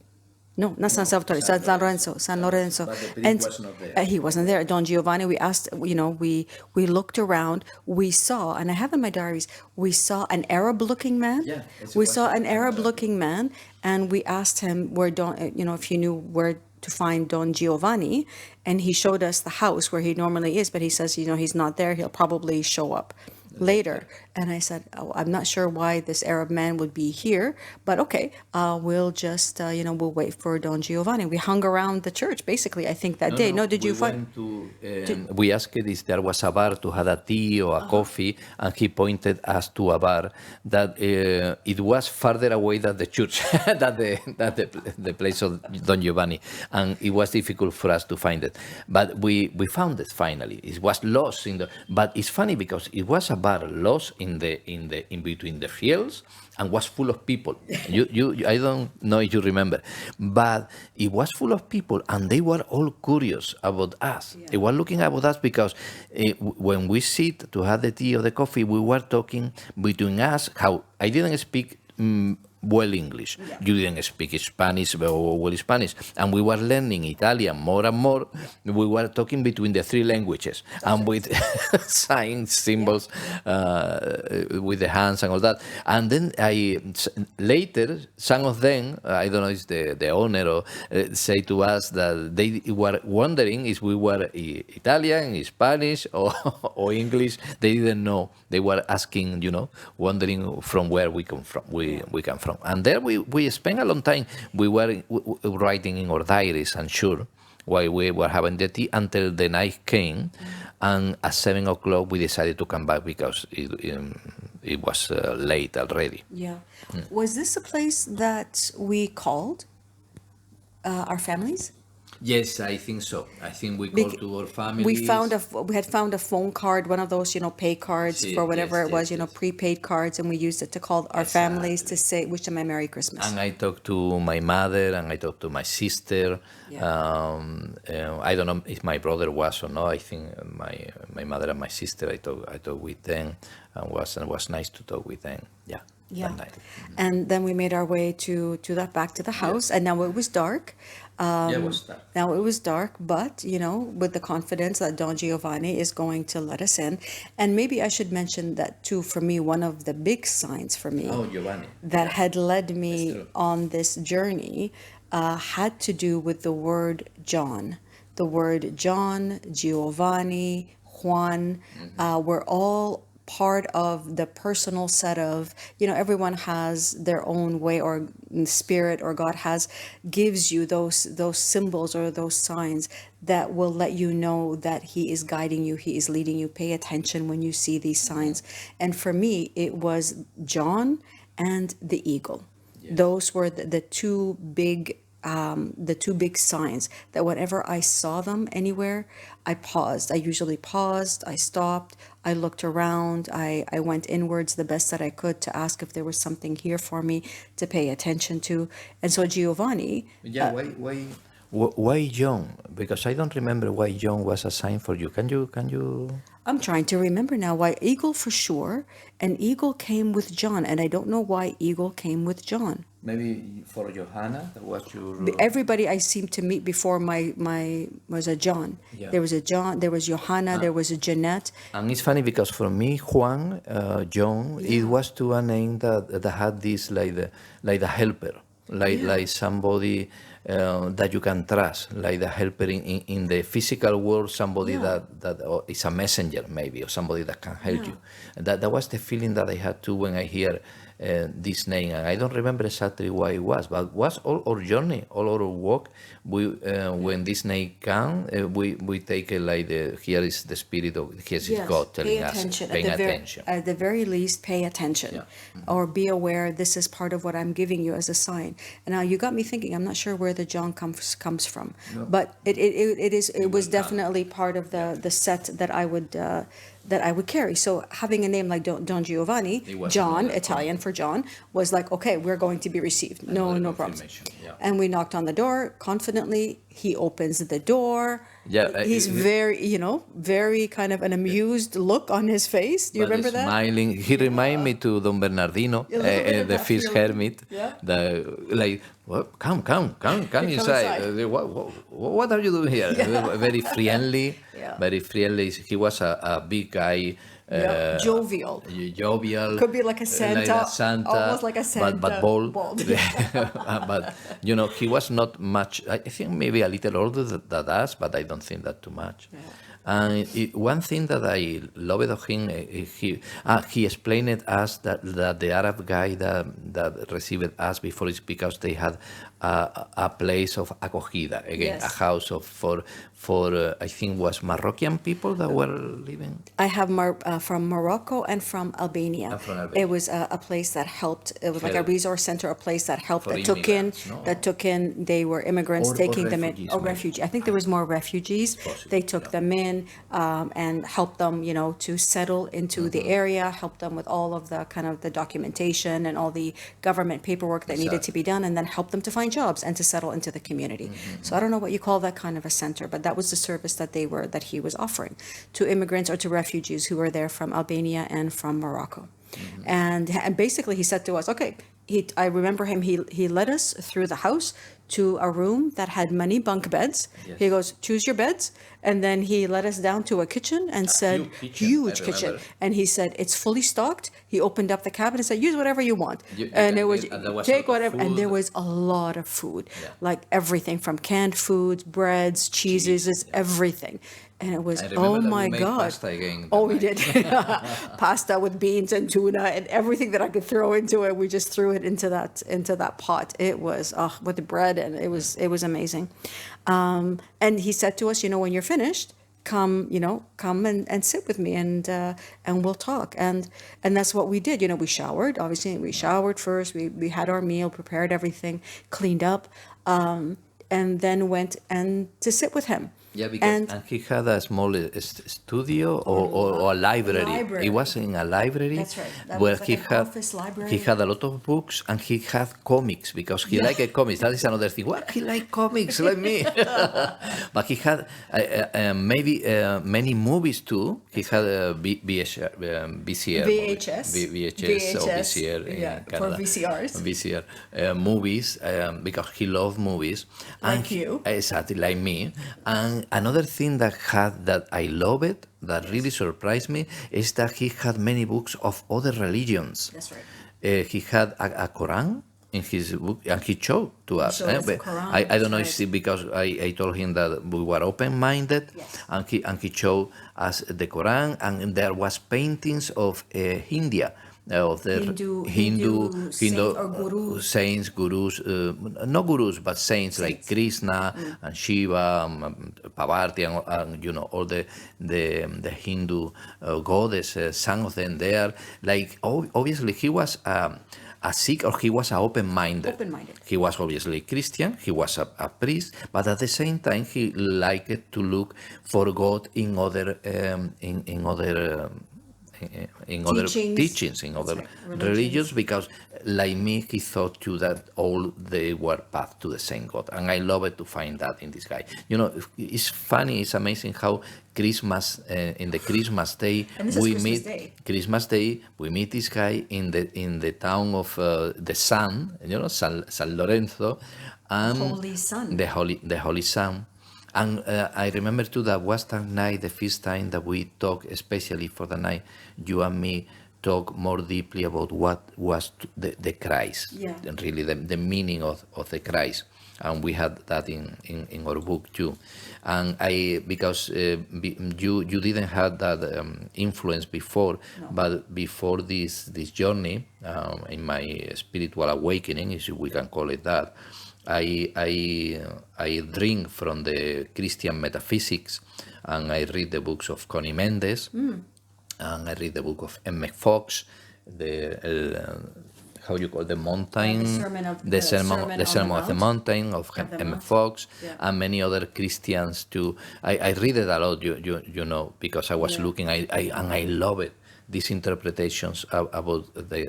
No, not San Salvatore, San Lorenzo. But the priest was not there. He wasn't there. Don Giovanni, we asked, we looked around, we saw, and I have in my diaries, we saw an Arab-looking man. Yeah, We saw an Arab-looking man, and we asked him if he knew where to find Don Giovanni, and he showed us the house where he normally is, but he says, he's not there. He'll probably show up later. And I said, I'm not sure why this Arab man would be here, but okay, we'll just, we'll wait for Don Giovanni. We hung around the church, basically, I think that day. No, did you find? We asked if there was a bar to have a tea or a coffee, and he pointed us to a bar that it was farther away than the church, than the place of Don Giovanni, and it was difficult for us to find it. But we found it finally. It was lost but it's funny because it was a bar lost in between the fields and was full of people. I don't know if you remember, but it was full of people, and they were all curious about us. Yeah. They were looking about us because when we sit to have the tea or the coffee, we were talking between us. How I didn't speak well English. You didn't speak Spanish or well Spanish. And we were learning Italian more and more. We were talking between the three languages and with signs, symbols, with the hands and all that. And then later, some of them, I don't know, it's the owner, or say to us that they were wondering if we were Italian, Spanish, or English. They didn't know. They were asking, wondering from where we come from. We come from. And there we spent a long time. We were writing in our diaries, and sure, while we were having the tea until the night came. And at 7 o'clock, we decided to come back because it was late already. Yeah. Was this a place that we called our families? Yes, I think so. I think we called to our families. We had found a phone card, one of those, pay cards for whatever it was, prepaid cards, and we used it to call our families to say, wish them a Merry Christmas. And I talked to my mother, and I talked to my sister. Yeah. I don't know if my brother was or not. I think my mother and my sister, I talked with them, and it was nice to talk with them. Yeah. Yeah. That night. And then we made our way back to the house, and now it was dark. It was dark. Now it was dark, but, with the confidence that Don Giovanni is going to let us in. And maybe I should mention that, too, for me, one of the big signs for me that had led me on this journey had to do with the word John. The word John, Giovanni, Juan, were all part of the personal set of, everyone has their own way, or spirit, or God gives you those symbols or those signs that will let you know that he is guiding you, he is leading you. Pay attention when you see these signs. And for me, it was John and the eagle. Those were the two big signs that whenever I saw them anywhere, I paused. I usually paused, I stopped, I looked around, I went inwards the best that I could to ask if there was something here for me to pay attention to. And so Giovanni... Why John? Because I don't remember why John was a sign for you. Can you? I'm trying to remember now why eagle for sure, and eagle came with John, and I don't know why eagle came with John. Maybe for Johanna, that was your... Everybody I seemed to meet before my was a John. Yeah. There was a John, there was Johanna, there was a Jeanette. And it's funny because for me, Juan, John, it was to a name that had this like the helper, like somebody that you can trust, like the helper in the physical world, somebody that is a messenger maybe, or somebody that can help you. That was the feeling that I had too when I hear this name, and I don't remember exactly why it was, but it was all our journey, all our walk. When this name came, we take it like here is the spirit of God telling us, paying attention. At the very least, pay attention, or be aware. This is part of what I'm giving you as a sign. And now you got me thinking. I'm not sure where the John comes from, but it was definitely part of the set that I would carry. So having a name like Don Giovanni, John, Italian for John, was like, okay, we're going to be received. No problem. And we knocked on the door confidently. He opens the door. Yeah, he's very kind of an amused look on his face. Do you remember that? Smiling. He reminded me to Don Bernardino, the first hermit. Like, well, come inside. What are you doing here? Very friendly. Very friendly. He was a big guy. Jovial. Could be like a Santa, almost like a Santa, but bald. But he was not much. I think maybe a little older than us, but I don't think that too much. And one thing that I loved of him, he explained it us that the Arab guy that received us before is because they had a place of acogida, again, a house for I think was Moroccan people that were living. I have from Morocco and from Albania. It was a place that helped. It was like a resource center, a place that helped, that took in. They were immigrants taking them in, or refugees. I think there was more refugees. They took them in and helped them, to settle into the area. Helped them with all of the kind of the documentation and all the government paperwork that needed to be done, and then helped them to find jobs and to settle into the community. So I don't know what you call that kind of a center, but that was the service that he was offering to immigrants or to refugees who were there from Albania and from Morocco. And basically he said to us, okay, I remember him. He led us through the house to a room that had many bunk beds. Yes. He goes, choose your beds, and then he led us down to a kitchen and said, huge kitchen, and he said it's fully stocked. He opened up the cabinet and said, use whatever you want, and it was take whatever, and there was a lot of food, like everything from canned foods, breads, cheeses, it's everything. And it was, oh my God. Pasta again Oh, we did. Pasta with beans and tuna and everything that I could throw into it. We just threw it into that pot. It was, with the bread, and it was amazing. And he said to us, when you're finished, come and sit with me, and we'll talk. And that's what we did. We showered, obviously. We showered first. We had our meal, prepared everything, cleaned up, and then went and to sit with him. Yeah, because and he had a small studio or a library. He was in a library. That's right. That where was like he an had office library. He had a lot of books, and he had comics because he liked comics. That is another thing. Well, he liked comics like me. But he had maybe many movies too. He had VHS or VCR in Canada. For VCRs. VCR movies because he loved movies. Like you. Exactly, like me. And another thing that I love it, that really surprised me, is that he had many books of other religions. That's right. He had a Quran in his book, and he showed to us. I don't know if it's because I told him that we were open-minded, yes. and he showed us the Quran, and there was paintings of India. Of the Hindu saints, gurus, not gurus, but saints like Krishna and Shiva, Parvati, and all the Hindu goddesses. Some of them there. Like obviously, he was a Sikh, or he was open-minded. He was obviously Christian. He was a priest, but at the same time, he liked to look for God in other other teachings, in other religions, because like me, he thought too that all they were path to the same God, and I love it to find that in this guy. It's funny, it's amazing how Christmas, in the Christmas day, Christmas Day, we meet this guy in the town of the Sun, San Lorenzo, and the Holy Sun. And I remember too that was that night, the first time that we talked, especially for the night, you and me talk more deeply about what was the Christ, and really the meaning of the Christ. And we had that in our book too. And because you didn't have that influence before, but before this journey, in my spiritual awakening, if we can call it that, I drink from the Christian metaphysics, and I read the books of Connie Mendes, and I read the book of M. Fox, how you call the mountain, the Sermon of the Mountain of M. Fox, and many other Christians too. I read it a lot, because I was looking, and I love it. These interpretations about the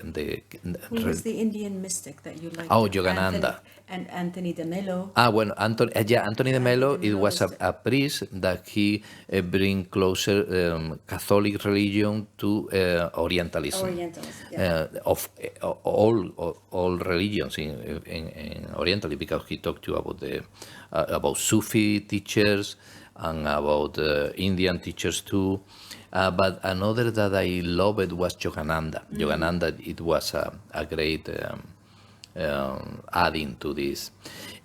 who was the Indian mystic that you liked? Yogananda. And Anthony de Mello. Anthony de Mello. It was a priest that he bring closer Catholic religion to Orientalism. Of all religions in Oriental, because he talked to you about Sufi teachers and about Indian teachers too. But another that I loved was Yogananda. Yogananda, it was a great adding to this.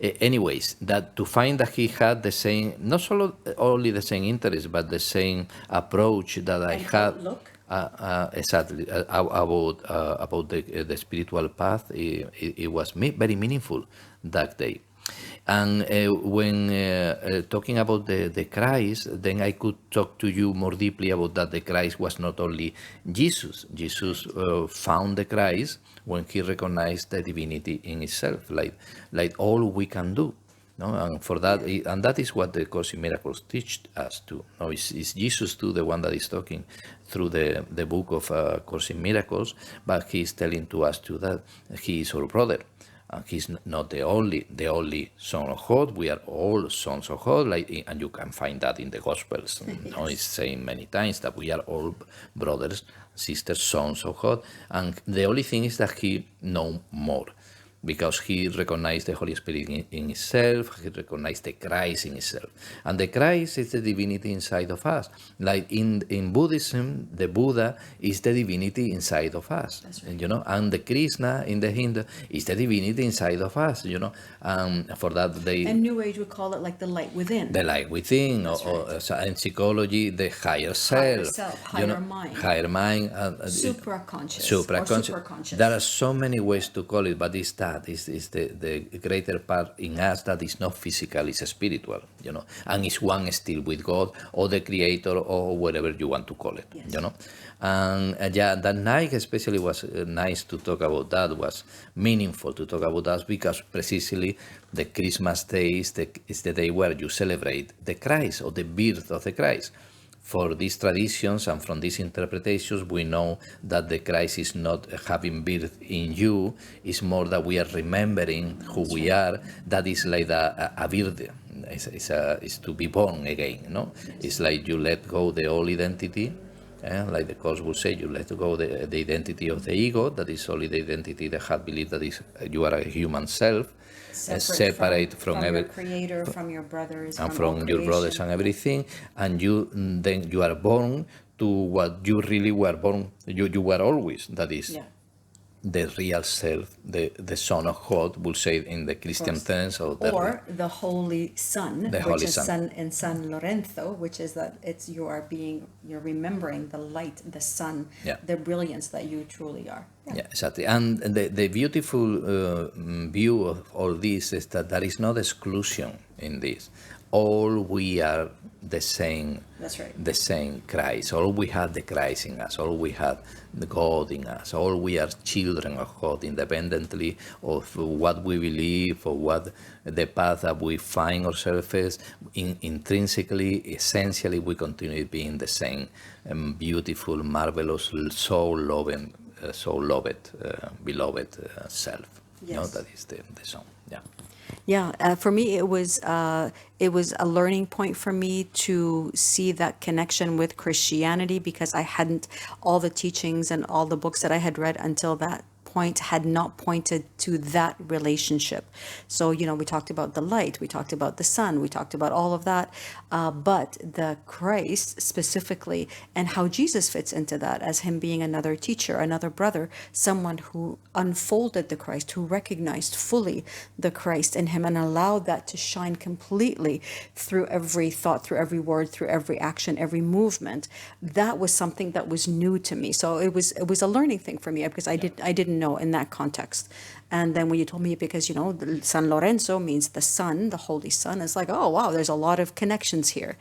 Anyways, that to find that he had the same, not only the same interest, but the same approach that I had. Exactly, about the spiritual path, it was very meaningful that day. And when talking about the Christ, then I could talk to you more deeply about that the Christ was not only Jesus. Jesus found the Christ when he recognized the divinity in himself, like all we can do. No, and for that, and that is what the Course in Miracles teach us to. No, it's Jesus too, the one that is talking through the book of Course in Miracles, but he is telling to us too that he is our brother. He's not the only son of God. We are all sons of God, and you can find that in the Gospels. Yes. It's saying many times that we are all brothers, sisters, sons of God. And the only thing is that he know more, because he recognized the Holy Spirit in himself, he recognized the Christ in himself. And the Christ is the divinity inside of us. Like in Buddhism, the Buddha is the divinity inside of us. That's right. And the Krishna in the Hindu is the divinity inside of us, for that they... And New Age would call it like the light within. The light within, That's right. in psychology, the higher self, higher mind. higher mind, Supraconscious. superconscious. There are so many ways to call it, but it's that is the greater part in us that is not physical, it's spiritual, and it's one still with God or the Creator or whatever you want to call it, Yes. And that night especially was nice to talk about that, was meaningful to talk about that, because precisely the Christmas day is the day where you celebrate the Christ, or the birth of the Christ. For these traditions and from these interpretations, we know that the Christ is not having birth in you, it's more that we are remembering who we are. That is like a birth, it's to be born again, no? It's like you let go the old identity, like the Course would say, you let go the identity of the ego, that is only the identity that had believed that you are a human self, separate from your creator, from your brothers, and from your brothers and everything, and then you are born to what you really were born. You were always. That is the real self, the Son of God, we'll say in the Christian sense, or the Holy Son, which is Son in San Lorenzo, which is that you're remembering the light, the sun, the brilliance that you truly are. Yeah, exactly. And the beautiful view of all this is that there is no exclusion in this. All we are the same. That's right. The same Christ. All we have the Christ in us. All we have the God in us. All we are children of God, independently of what we believe or what the path that we find ourselves intrinsically, essentially, we continue being the same beautiful, marvelous, soul-loving, beloved self. Yes. That is the song. Yeah. Yeah, for me it was a learning point for me to see that connection with Christianity, because I hadn't, all the teachings and all the books that I had read until that point had not pointed to that relationship. So, we talked about the light, we talked about the sun, we talked about all of that, but the Christ specifically, and how Jesus fits into that as him being another teacher, another brother, someone who unfolded the Christ, who recognized fully the Christ in him and allowed that to shine completely through every thought, through every word, through every action, every movement. That was something that was new to me. So it was a learning thing for me, because I didn't know in that context. And then when you told me, because San Lorenzo means the sun, the Holy Sun, it's like, oh wow, there's a lot of connections here.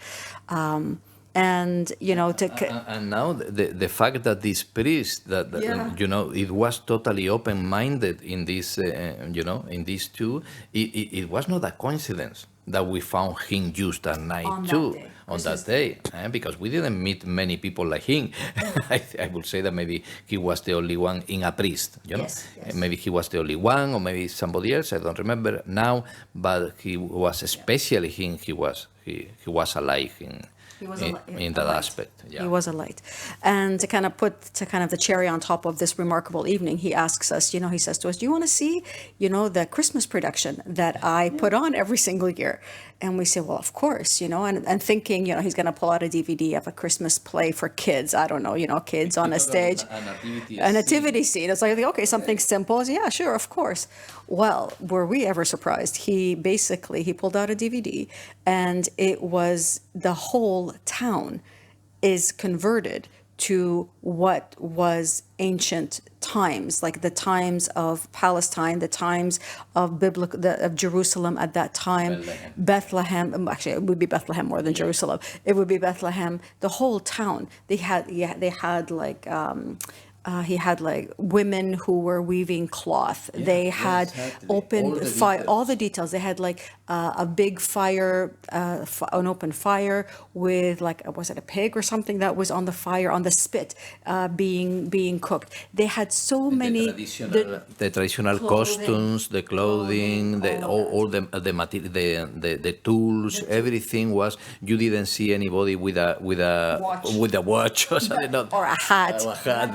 And now the fact that this priest it was totally open-minded in this in these two, it was not a coincidence that we found him just that night too. On that day, because we didn't meet many people like him. I would say that maybe he was the only one in a priest, Yes. Maybe he was the only one, or maybe somebody else, I don't remember now, but he was, especially him, he was alive in that aspect. Yeah. He was a light. And to kind of put the cherry on top of this remarkable evening, he asks us, he says to us, do you want to see, the Christmas production that I put on every single year? And we say, well, of course, and thinking, he's going to pull out a DVD of a Christmas play for kids. I don't know, kids on a stage. A nativity scene. It's like, okay, something simple. Yeah, sure, of course. Well, were we ever surprised? He pulled out a DVD, and it was the whole town is converted to what was ancient times, like the times of Palestine, the times of of Jerusalem at that time, Bethlehem. Actually, it would be Bethlehem more than Jerusalem. It would be Bethlehem. The whole town. They had like he had like women who were weaving cloth. They had exactly. opened All the fire, all the details. details. They had like a big fire, an open fire with like, was it a pig or something that was on the fire, on the spit, being cooked. They had so many, The traditional clothing, costumes, the clothing, all of all that. the material, the tools, everything was. You didn't see anybody Watch. with a watch or something. Not, Or a hat,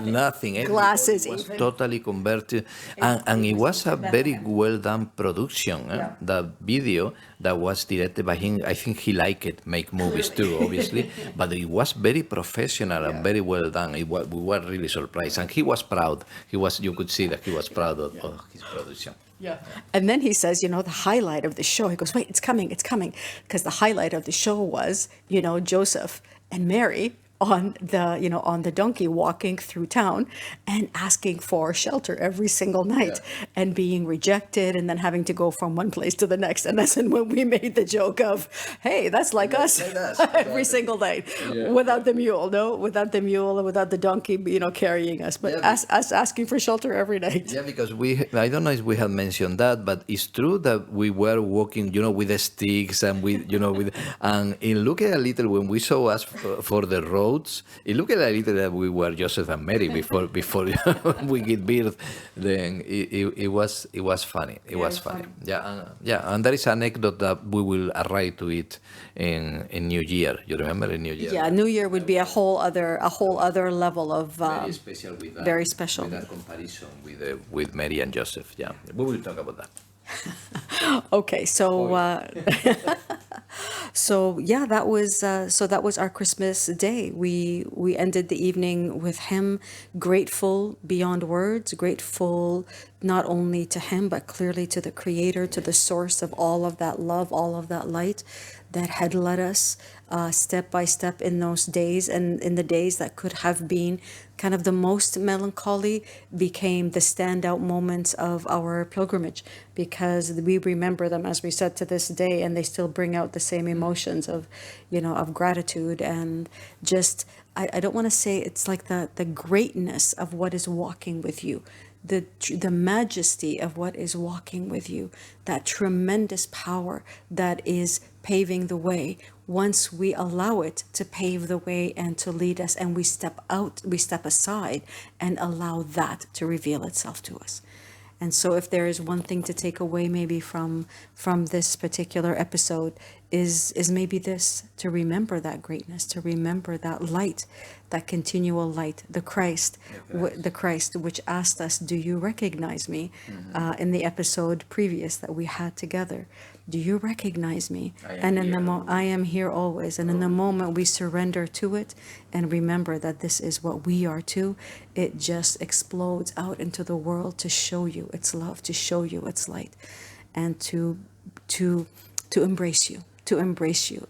nothing. Everybody glasses was even. totally converted, and It it was was a very Bethlehem. well done production. Yeah. The video that was directed by him, I think he liked it, make movies too, obviously, but it was very professional and very well done. We were really surprised, and he was proud. You could see that he was proud of his production. Yeah. And then he says, the highlight of the show, he goes, wait, it's coming, it's coming. Because the highlight of the show was, Joseph and Mary on the donkey walking through town and asking for shelter every single night and being rejected and then having to go from one place to the next. And that's when we made the joke of, hey, that's like us Like us, every single night without the mule, no, without the mule and without the donkey, carrying us, but Yeah, us asking for shelter every night. Yeah, because I don't know if we have mentioned that, but it's true that we were walking, with the sticks and and it looked a little when we saw us for the roads, it looked a little that we were Joseph and Mary before we get birth. Then it was funny. It was funny. And there is an anecdote that we will arrive to it in New Year. You remember in New Year? Yeah, New Year would be a whole other level of Very special with that. very special. With that comparison with Mary and Joseph. Yeah, we will talk about that. Okay, so yeah, that was our Christmas day. We ended the evening with him, grateful beyond words, grateful not only to him but clearly to the Creator, to the source of all of that love, all of that light that had led us step by step in those days, and in the days that could have been kind of the most melancholy became the standout moments of our pilgrimage, because we remember them, as we said, to this day, and they still bring out the same emotions of gratitude and just, I don't want to say it's like the greatness of what is walking with you, the majesty of what is walking with you, that tremendous power that is paving the way, once we allow it to pave the way and to lead us, and we step aside and allow that to reveal itself to us. And so if there is one thing to take away maybe from this particular episode is maybe this, to remember that greatness, to remember that light, that continual light, the Christ, the Christ which asked us, do you recognize me? In the episode previous that we had together, do you recognize me? And in I am here always. And in the moment we surrender to it and remember that this is what we are too, it just explodes out into the world to show you its love, to show you its light, and to embrace you,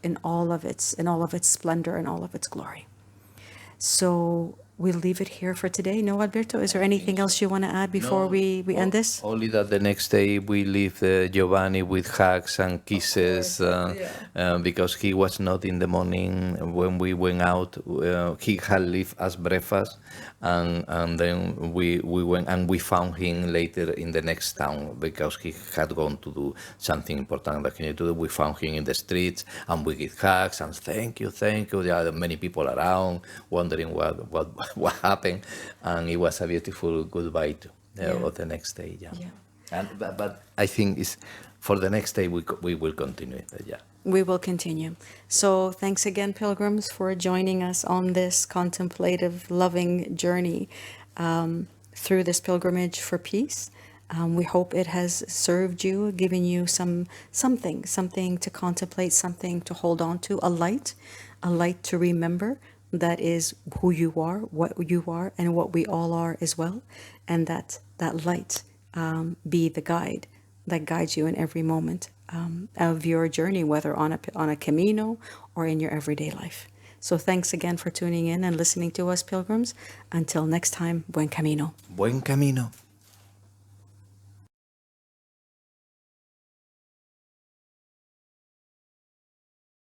in all of its splendor and all of its glory. So we'll leave it here for today. No, Alberto, is there anything else you want to add before we end this? Only that the next day we leave Giovanni with hugs and kisses, because he was not in the morning when we went out. He had left us breakfast, and then we went and we found him later in the next town because he had gone to do something important that he needed to do. We found him in the streets and we give hugs and thank you. There are many people around wondering what happened, and it was a beautiful goodbye of the next day. And but I think it's for the next day we will continue it. We will continue. So thanks again, pilgrims, for joining us on this contemplative, loving journey through this pilgrimage for peace. We hope it has served you, given you something to contemplate, something to hold on to, a light to remember that is who you are, what you are, and what we all are as well. And that light be the guide that guides you in every moment of your journey, whether on a camino or in your everyday life. So thanks again for tuning in and listening to us, pilgrims. Until next time, buen camino. Buen camino.